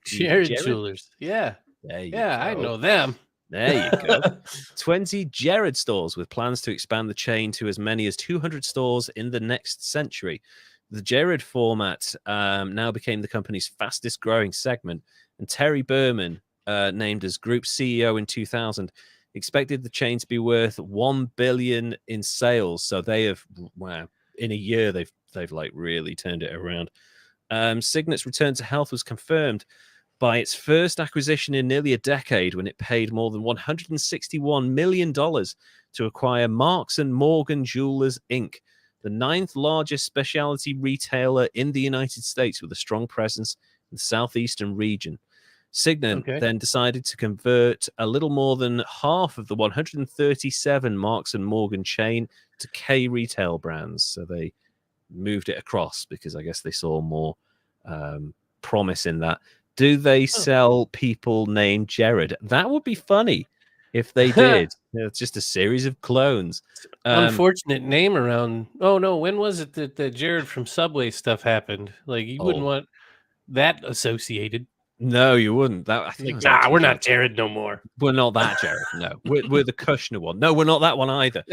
Jared Jewelers. Yeah. There you Yeah, go. I know them. There you go. 20 Gerald stores with plans to expand the chain to as many as 200 stores in the next century. The Gerald format now became the company's fastest growing segment, and Terry Berman, named as group CEO in 2000, expected the chain to be worth $1 billion in sales. So they have, wow, in a year they've like really turned it around. Signet's return to health was confirmed by its first acquisition in nearly a decade, when it paid more than $161 million to acquire Marks and Morgan Jewelers Inc., the 9th largest specialty retailer in the United States with a strong presence in the southeastern region. Signet then decided to convert a little more than half of the 137 Marks and Morgan chain to Chey retail brands. So they moved it across because I guess they saw more promise in that. Do they sell people named Gerald? That would be funny if they did. It's just a series of clones. Unfortunate name around. Oh no, when was it that the Gerald from Subway stuff happened? Like you wouldn't want that associated. No, you wouldn't. That I think like, we're not Gerald no more. We're not that Gerald. No, we're the Kushner one. No, we're not that one either.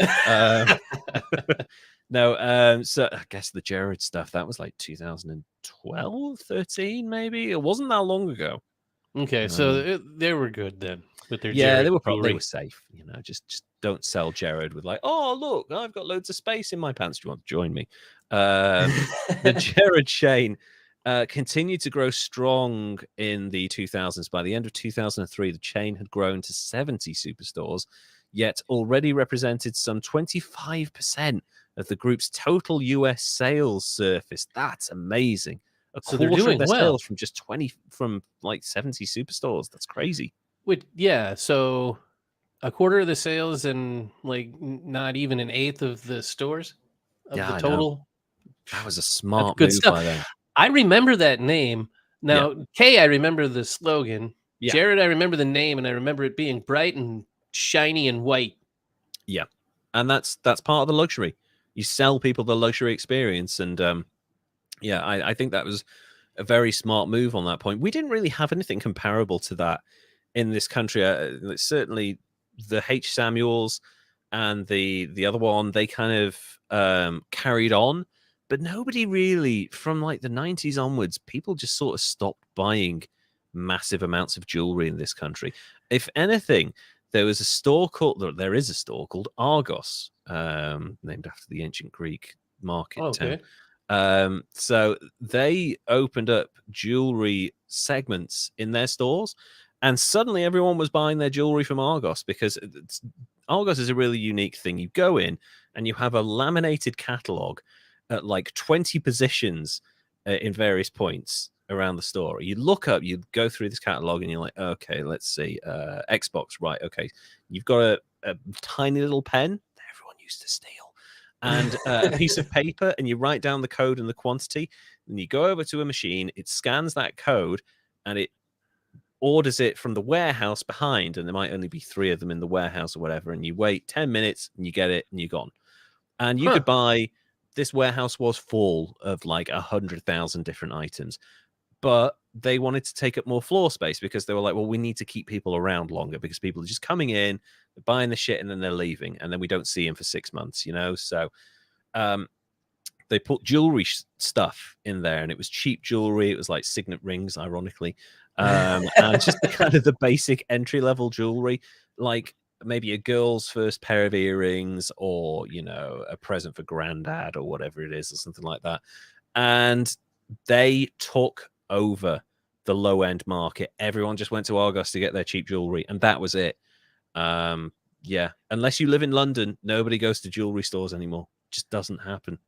No, so I guess the Gerald stuff, that was like 2012, 13, maybe. It wasn't that long ago. Okay, so they were good then with their Gerald they were probably safe. You know, just don't sell Gerald with like, oh look, I've got loads of space in my pants. Do you want to join me? The Gerald chain continued to grow strong in the 2000s. By the end of 2003, the chain had grown to 70 superstores, yet already represented some 25% of the group's total US sales surface. That's amazing. So they're doing their well. Sales from just 20 from like 70 superstores. That's crazy. So a quarter of the sales and like not even an eighth of the stores of the total. That was a smart move by them. I remember that name. Now, Chey, I remember the slogan. Gerald, I remember the name, and I remember it being bright and shiny and white. Yeah, and that's part of the luxury. You sell people the luxury experience, and I think that was a very smart move on that point. We didn't really have anything comparable to that in this country. Certainly, the H. Samuels and the other one, they kind of carried on. But nobody really, from like the 90s onwards, people just sort of stopped buying massive amounts of jewelry in this country. If anything, there is a store called Argos, named after the ancient Greek market town. So they opened up jewelry segments in their stores, and suddenly everyone was buying their jewelry from Argos, because Argos is a really unique thing. You go in and you have a laminated catalog at like 20 positions in various points around the store. You look up, you go through this catalog, and you're like, okay, let's see, Xbox, right? Okay, you've got a tiny little pen that everyone used to steal, and a piece of paper, and you write down the code and the quantity, and you go over to a machine, it scans that code, and it orders it from the warehouse behind, and there might only be 3 of them in the warehouse or whatever, and you wait 10 minutes, and you get it, and you're gone. And you could buy... This warehouse was full of like 100,000 different items, but they wanted to take up more floor space, because they were like, well, we need to keep people around longer, because people are just coming in, they're buying the shit, and then they're leaving, and then we don't see them for 6 months, you know? So they put jewelry stuff in there, and it was cheap jewelry. It was like signet rings, ironically, and just kind of the basic entry-level jewelry, like maybe a girl's first pair of earrings, or, you know, a present for granddad or whatever it is, or something like that. And they took over the low end market. Everyone just went to Argos to get their cheap jewelry, and that was it. Unless you live in London, nobody goes to jewelry stores anymore. It just doesn't happen.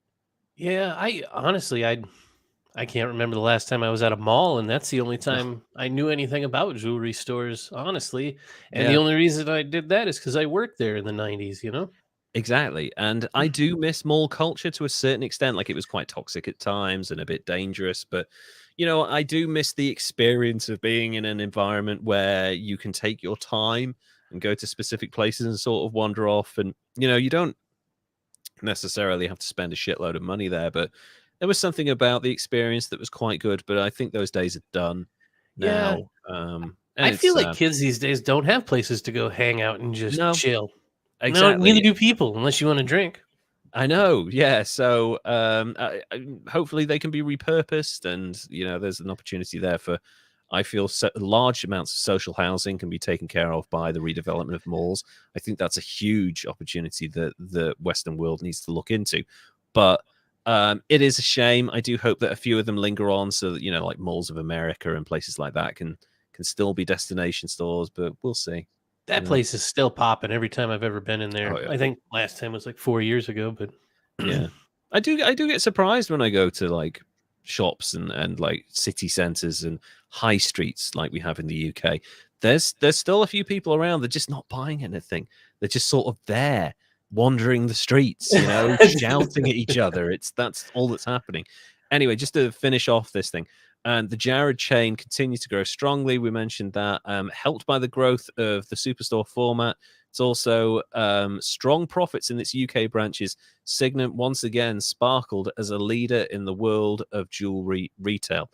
Yeah, I honestly, I can't remember the last time I was at a mall, and that's the only time I knew anything about jewelry stores, honestly. And the only reason I did that is because I worked there in the 90s, you know? Exactly. And I do miss mall culture to a certain extent. Like, it was quite toxic at times and a bit dangerous, but, you know, I do miss the experience of being in an environment where you can take your time and go to specific places and sort of wander off. And, you know, you don't necessarily have to spend a shitload of money there, but there was something about the experience that was quite good. But I think those days are done now. And I feel it's like kids these days don't have places to go hang out and just no, chill. No, exactly. neither do people unless you want to drink. I know, yeah. So hopefully they can be repurposed, and there's an opportunity there for. I feel large amounts of social housing can be taken care of by the redevelopment of malls. I think that's a huge opportunity that the Western world needs to look into. But it is a shame. I do hope that a few of them linger on, so that like Malls of America and places like that can still be destination stores. But we'll see. That place is still popping every time I've ever been in there. Oh, yeah. I think last time was like 4 years ago, but Yeah, I do get surprised when I go to like shops and like city centers and high streets like we have in the UK. There's still a few people around. They're just not buying anything. They're just sort of there, wandering the streets, shouting at each other. That's all that's happening. Anyway, just to finish off this thing, and the Jared chain continues to grow strongly. We mentioned that, helped by the growth of the superstore format. It's also strong profits in its UK branches. Signet once again sparkled as a leader in the world of jewelry retail.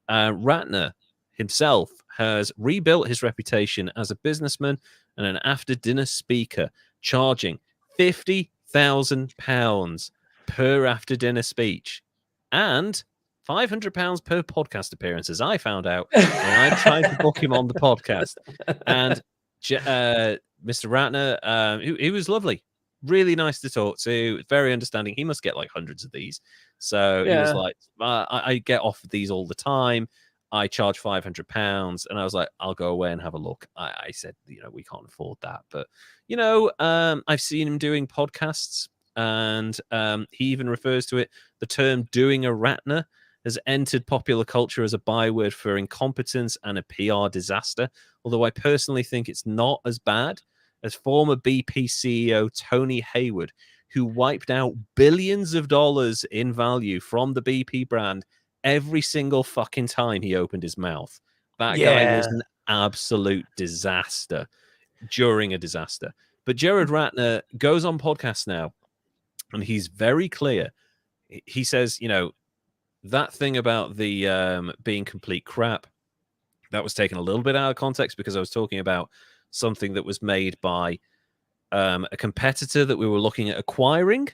Ratner himself has rebuilt his reputation as a businessman and an after-dinner speaker, charging £50,000 per after-dinner speach and £500 per podcast appearance, as I found out when I tried to book him on the podcast. And Mr. Ratner, he was lovely, really nice to talk to, very understanding. He must get like hundreds of these. So he was like, I get offered these all the time. I charge £500. And I was like, I'll go away and have a look. I said, we can't afford that. But, I've seen him doing podcasts, and he even refers to it. The term doing a Ratner has entered popular culture as a byword for incompetence and a PR disaster, although I personally think it's not as bad as former BP CEO Tony Hayward, who wiped out billions of dollars in value from the BP brand every single fucking time he opened his mouth. That guy was an absolute disaster during a disaster. But Gerald Ratner goes on podcasts now, and he's very clear. He says, that thing about the being complete crap, that was taken a little bit out of context because I was talking about something that was made by a competitor that we were looking at acquiring.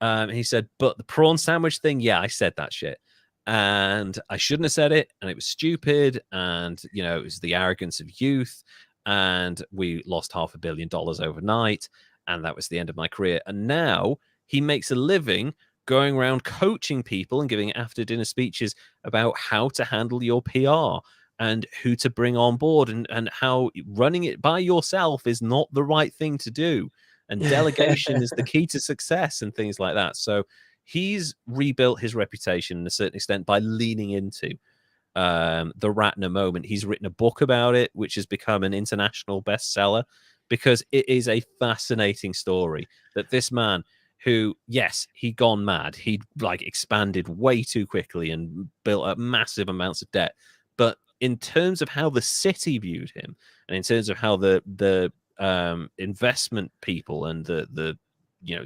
He said, but the prawn sandwich thing, yeah, I said that shit. And I shouldn't have said it. And it was stupid. And, it was the arrogance of youth. And we lost $500 million overnight. And that was the end of my career. And now he makes a living going around coaching people and giving after-dinner speeches about how to handle your PR and who to bring on board, and how running it by yourself is not the right thing to do. And delegation is the key to success and things like that. So he's rebuilt his reputation to a certain extent by leaning into the Ratner moment. He's written a book about it, which has become an international bestseller, because it is a fascinating story that this man who, yes, he'd gone mad. He'd expanded way too quickly and built up massive amounts of debt. But in terms of how the city viewed him, and in terms of how the investment people and the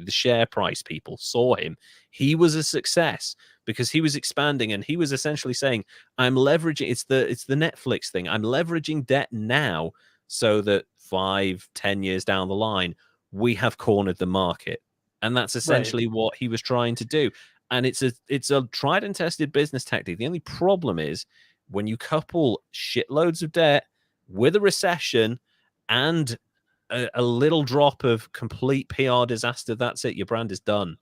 share price people saw him, he was a success because he was expanding, and he was essentially saying, I'm leveraging, it's the Netflix thing. I'm leveraging debt now so that 5-10 years down the line, we have cornered the market. And that's essentially what he was trying to do. And it's a tried and tested business tactic. The only problem is when you couple shitloads of debt with a recession and a little drop of complete PR disaster, that's it. Your brand is done.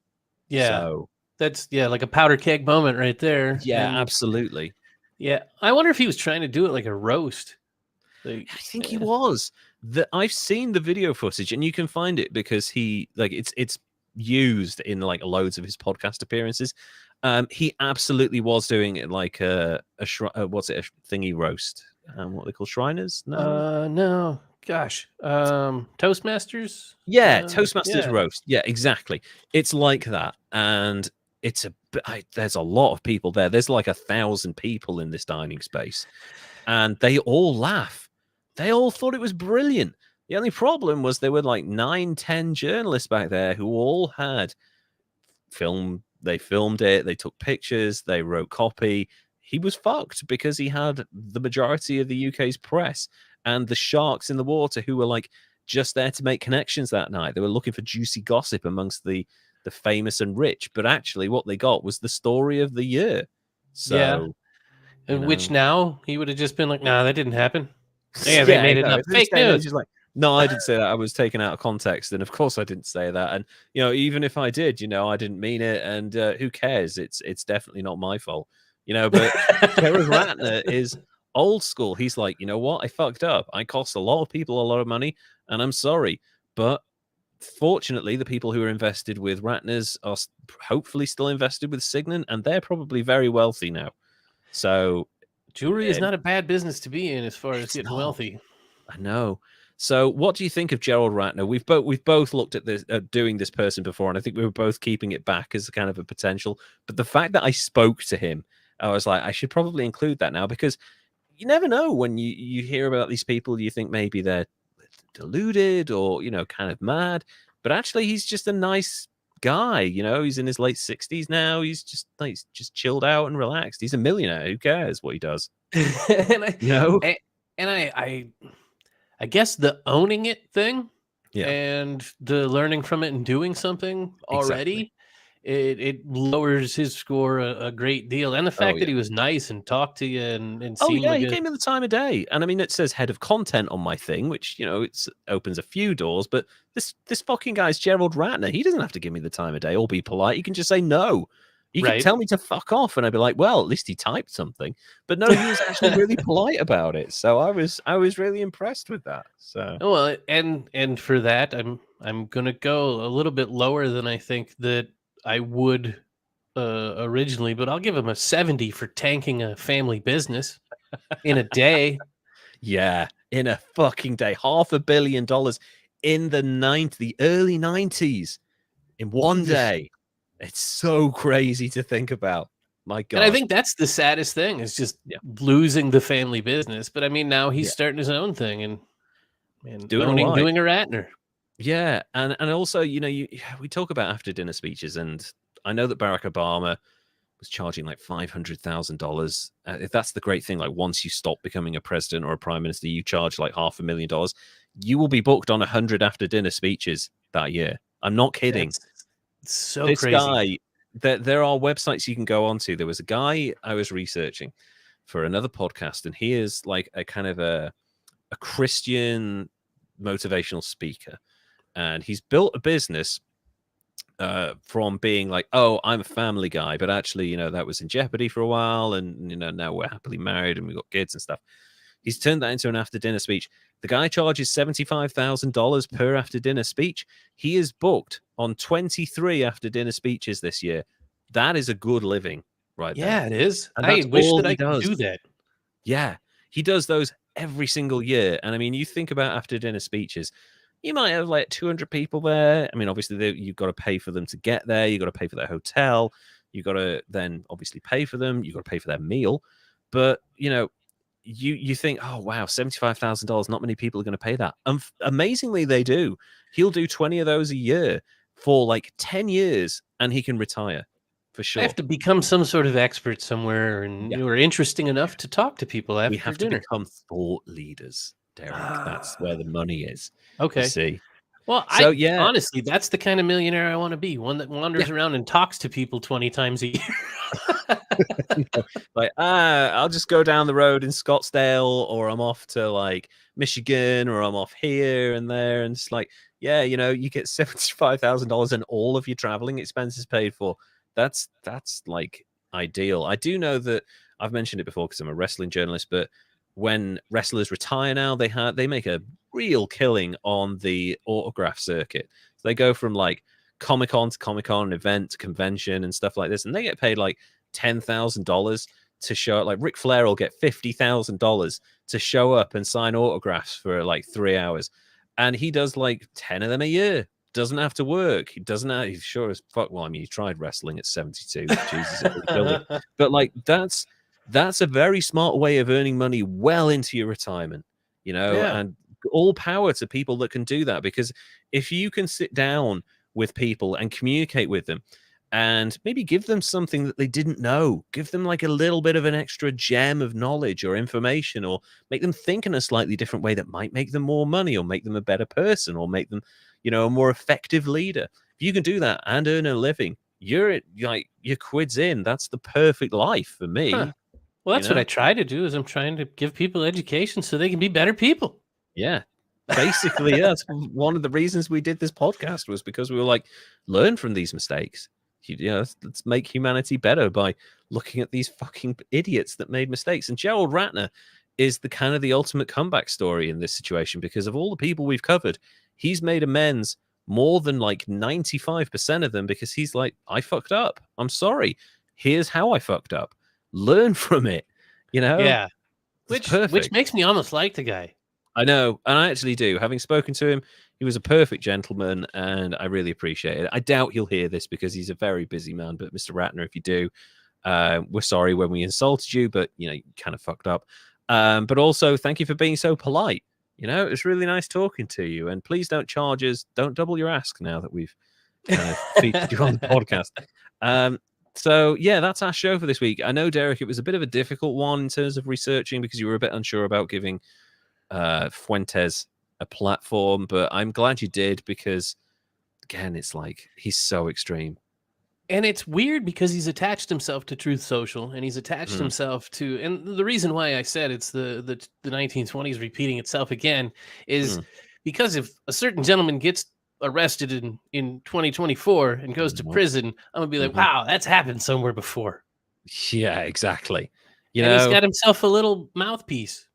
Yeah. So that's like a powder keg moment right there. Yeah, and, absolutely. Yeah. I wonder if he was trying to do it like a roast. I think he was. I've seen the video footage, and you can find it because he it's used in loads of his podcast appearances. He absolutely was doing it like a thingy roast. What they call Shriners? No. Gosh. Toastmasters? Yeah, Toastmasters roast. Yeah, exactly. It's like that. And there's a lot of people there. There's like 1,000 people in this dining space. And they all laugh. They all thought it was brilliant. The only problem was there were 9-10 journalists back there who all had film. They filmed it. They took pictures. They wrote copy. he was fucked because he had the majority of the UK's press and the sharks in the water who were like just there to make connections that night. They were looking for juicy gossip amongst the famous and rich, but actually what they got was the story of the year. Yeah. So, And which now he would have just been like, nah, that didn't happen. Yeah, they yeah, made it no, up. Fake news. just like, no, I didn't say that. I was taken out of context, and of course I didn't say that. And even if I did, I didn't mean it. And who cares? It's definitely not my fault, But Gerald Ratner is old school. He's like, you know what? I fucked up. I cost a lot of people a lot of money, and I'm sorry. But fortunately, the people who are invested with Ratner's are hopefully still invested with Signan, and they're probably very wealthy now. So jewelry is not a bad business to be in as far as getting wealthy. I know. So what do you think of Gerald Ratner? We've both looked at this doing this person before, and I think we were both keeping it back as kind of a potential. But the fact that I spoke to him, I was like, I should probably include that now, because you never know when you hear about these people, you think maybe they're deluded or kind of mad, but actually he's just a nice guy. He's in his late 60s now. He's just chilled out and relaxed. He's a millionaire. Who cares what he does? I guess the owning it thing, Yeah. and the learning from it and doing something already, it lowers his score a great deal. And the fact that he was nice and talked to you and seemed like he gave me the time of day. And I mean, it says head of content on my thing, which it opens a few doors. But this fucking guy's Gerald Ratner. He doesn't have to give me the time of day or be polite. He can just say no. He can tell me to fuck off, and I'd be like, well, at least he typed something. But no, he was actually really polite about it. So I was really impressed with that. So well, and for that, I'm gonna go a little bit lower than I think that I would originally, but I'll give him a 70 for tanking a family business in a day. Yeah, in a fucking day, $500 million in the early 90s in one day. It's so crazy to think about. My God. And I think that's the saddest thing, is just losing the family business. But I mean, now he's starting his own thing and doing a Ratner. Yeah. And also, we talk about after dinner speeches, and I know that Barack Obama was charging like $500,000. If that's the great thing, like once you stop becoming a president or a prime minister, you charge like $500,000. You will be booked on 100 after dinner speeches that year. I'm not kidding. It's so this crazy. Guy, there are websites you can go onto. There was a guy I was researching for another podcast, and he is like a kind of a Christian motivational speaker, and he's built a business from being like, oh, I'm a family guy, but actually, that was in jeopardy for a while, and now we're happily married and we've got kids and stuff. He's turned that into an after dinner speech. The guy charges $75,000 per after dinner speech. He is booked on 23 after dinner speeches this year. That is a good living, right? Yeah, there. It is. And I wish that I could do that. Yeah, he does those every single year. And I mean, you think about after dinner speeches, you might have like 200 people there. I mean, obviously, you've got to pay for them to get there. You've got to pay for their hotel. You've got to then obviously pay for them. You've got to pay for their meal. But, you think, oh, wow, $75,000. Not many people are going to pay that. Amazingly, they do. He'll do 20 of those a year for like 10 years, and he can retire for sure. I have to become some sort of expert somewhere, and you are interesting enough to talk to people after we have dinner. to become thought leaders, Derek. That's where the money is. Okay. You see. Well, honestly, that's the kind of millionaire I want to be. One that wanders around and talks to people 20 times a year. Like, I'll just go down the road in Scottsdale, or I'm off to like Michigan, or I'm off here and there. And it's like, yeah, you get $75,000 and all of your traveling expenses paid for. That's like ideal. I do know that I've mentioned it before because I'm a wrestling journalist, but when wrestlers retire now, they make a real killing on the autograph circuit. So they go from like Comic-Con to Comic-Con, event to convention and stuff like this, and they get paid like $10,000 to show up. Like Ric Flair will get $50,000 to show up and sign autographs for like 3 hours, and he does like 10 of them a year. Doesn't have to work. He doesn't have. He's sure as fuck. Well, I mean, he tried wrestling at 72. Jesus, it killed him. But like that's a very smart way of earning money well into your retirement. And all power to people that can do that, because if you can sit down with people and communicate with them, and maybe give them something that they didn't know. Give them like a little bit of an extra gem of knowledge or information, or make them think in a slightly different way that might make them more money or make them a better person or make them, a more effective leader. If you can do that and earn a living, you're quid's in. That's the perfect life for me. Huh. Well, that's what I try to do. Is I'm trying to give people education so they can be better people. Yeah. Basically, that's one of the reasons we did this podcast, was because we were like, learn from these mistakes. Let's make humanity better by looking at these fucking idiots that made mistakes. And Gerald Ratner is the ultimate comeback story in this situation, because of all the people we've covered, he's made amends more than like 95% of them, because he's like, I fucked up. I'm sorry. Here's how I fucked up. Learn from it. Yeah. Which perfect. makes me almost like the guy. I know, and I actually do. Having spoken to him, he was a perfect gentleman, and I really appreciate it. I doubt he'll hear this because he's a very busy man, but Mr. Ratner, if you do, we're sorry when we insulted you, but, you kind of fucked up. But also, thank you for being so polite. It was really nice talking to you, and please don't charge us. Don't double your ask now that we've kind of featured you on the podcast. So, yeah, that's our show for this week. I know, Derek, it was a bit of a difficult one in terms of researching because you were a bit unsure about giving Fuentes a platform, but I'm glad you did, because again, it's like he's so extreme, and it's weird because he's attached himself to Truth Social, and he's attached himself to, and the reason why I said it's the 1920s repeating itself again is because if a certain gentleman gets arrested in 2024 and goes to prison, I'm gonna be like, wow, that's happened somewhere before. Yeah, exactly. He's got himself a little mouthpiece.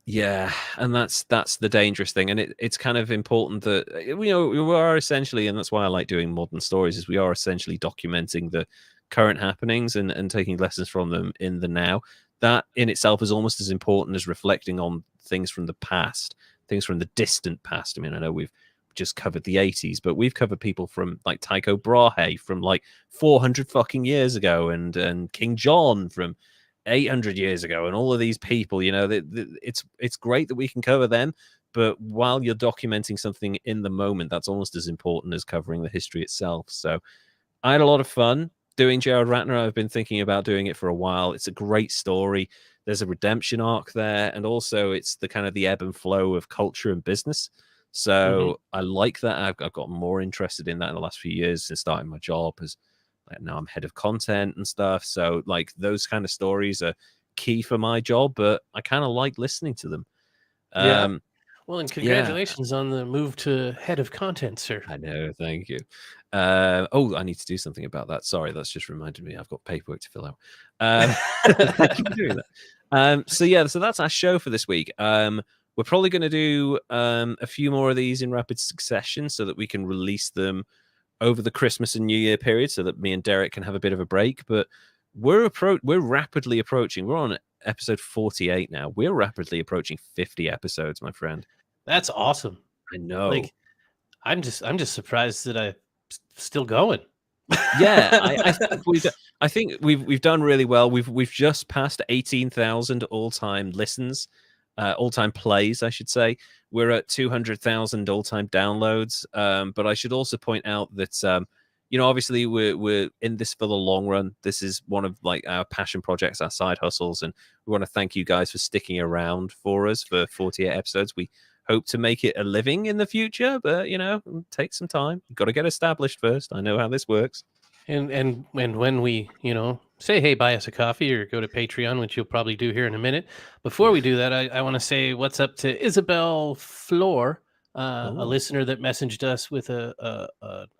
Yeah, and that's the dangerous thing, and it's kind of important that we are essentially, and that's why I like doing modern stories, is we are essentially documenting the current happenings and taking lessons from them in the now. That in itself is almost as important as reflecting on things from the past, things from the distant past. I mean, I know we've just covered the 80s, but we've covered people from like Tycho Brahe from like 400 fucking years ago, and King John from 800 years ago, and all of these people. It's great that we can cover them, but while you're documenting something in the moment, that's almost as important as covering the history itself. So I had a lot of fun doing Gerald Ratner. I've been thinking about doing it for a while. It's a great story. There's a redemption arc there, and also it's the kind of the ebb and flow of culture and business. So I like that. I've got more interested in that in the last few years since starting my job, as now I'm head of content and stuff. So like those kind of stories are key for my job, but I kind of like listening to them. Yeah. Well, and congratulations on the move to head of content, sir. I know. Thank you. I need to do something about that. Sorry, that's just reminded me. I've got paperwork to fill out. Thank you for doing that. So that's our show for this week. We're probably going to do a few more of these in rapid succession so that we can release them over the Christmas and New Year period, so that me and Derek can have a bit of a break. But we're rapidly approaching. We're on episode 48 now. We're rapidly approaching 50 episodes, my friend. That's awesome. I know. Like, I'm just surprised that I'm still going. Yeah, I think we've done really well. We've just passed 18,000 all-time listens, all-time plays, I should say. We're at 200,000 all-time downloads. But I should also point out that obviously we're in this for the long run. This is one of like our passion projects, our side hustles, and we want to thank you guys for sticking around for us for 48 episodes. We hope to make it a living in the future, but take some time. You've got to get established first. I know how this works. And when we, say, hey, buy us a coffee or go to Patreon, which you'll probably do here in a minute. Before we do that, I want to say what's up to Isabel Floor, a listener that messaged us with a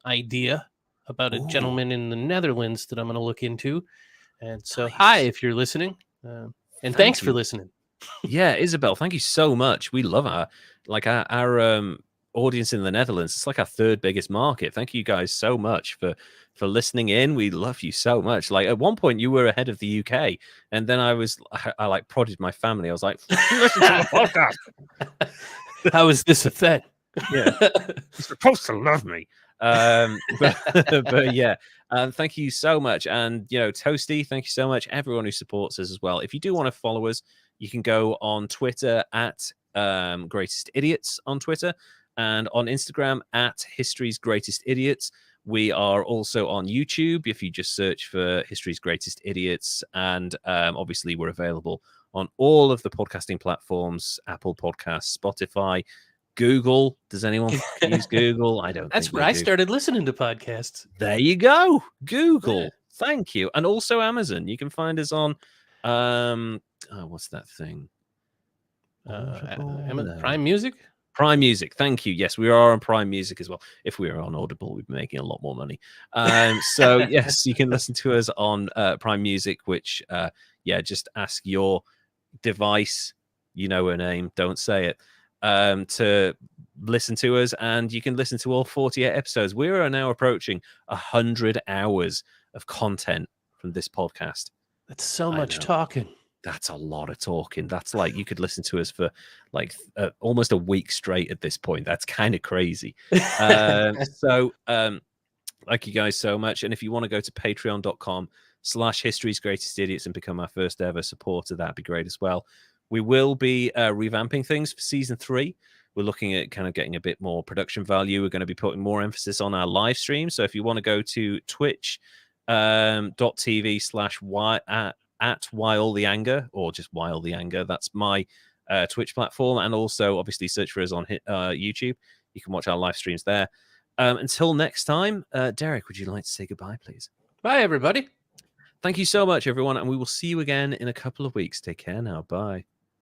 idea about a gentleman in the Netherlands that I'm going to look into. And so, hi, if you're listening, and thanks for listening. Yeah, Isabel, thank you so much. We love our audience in the Netherlands. It's like our third biggest market. Thank you guys so much for listening in. We love you so much. Like at one point you were ahead of the UK, and then I like prodded my family. I was like, listen to the podcast. How is this a thing? Yeah, you're supposed to love me. But yeah, thank you so much. And Toasty, thank you so much. Everyone who supports us as well. If you do want to follow us, you can go on Twitter at Greatest Idiots on Twitter, and on Instagram at History's Greatest Idiots. We are also on YouTube if you just search for History's Greatest Idiots. And obviously, we're available on all of the podcasting platforms: Apple Podcasts, Spotify, Google. Does anyone use Google? I don't That's think where I started listening to podcasts. There you go. Google. Yeah. Thank you. And also Amazon. You can find us on what's that thing? Prime Music? Prime Music. Thank you. Yes, we are on Prime Music as well. If we were on Audible, we'd be making a lot more money. So yes, you can listen to us on Prime Music, which just ask your device, you know her name, don't say it, to listen to us, and you can listen to all 48 episodes. We are now approaching 100 hours of content from this podcast. That's so much talking. That's a lot of talking. That's like you could listen to us for like almost a week straight at this point. That's kind of crazy. So thank you guys so much. And if you want to go to patreon.com/History's Greatest Idiots and become our first ever supporter, that'd be great as well. We will be revamping things for season 3. We're looking at kind of getting a bit more production value. We're going to be putting more emphasis on our live stream. So if you want to go to twitch.tv/@WhileTheAnger, or just While the Anger, that's my Twitch platform. And also, obviously, search for us on YouTube. You can watch our live streams there. Until next time, Derek, would you like to say goodbye, please? Bye, everybody. Thank you so much, everyone. And we will see you again in a couple of weeks. Take care now. Bye.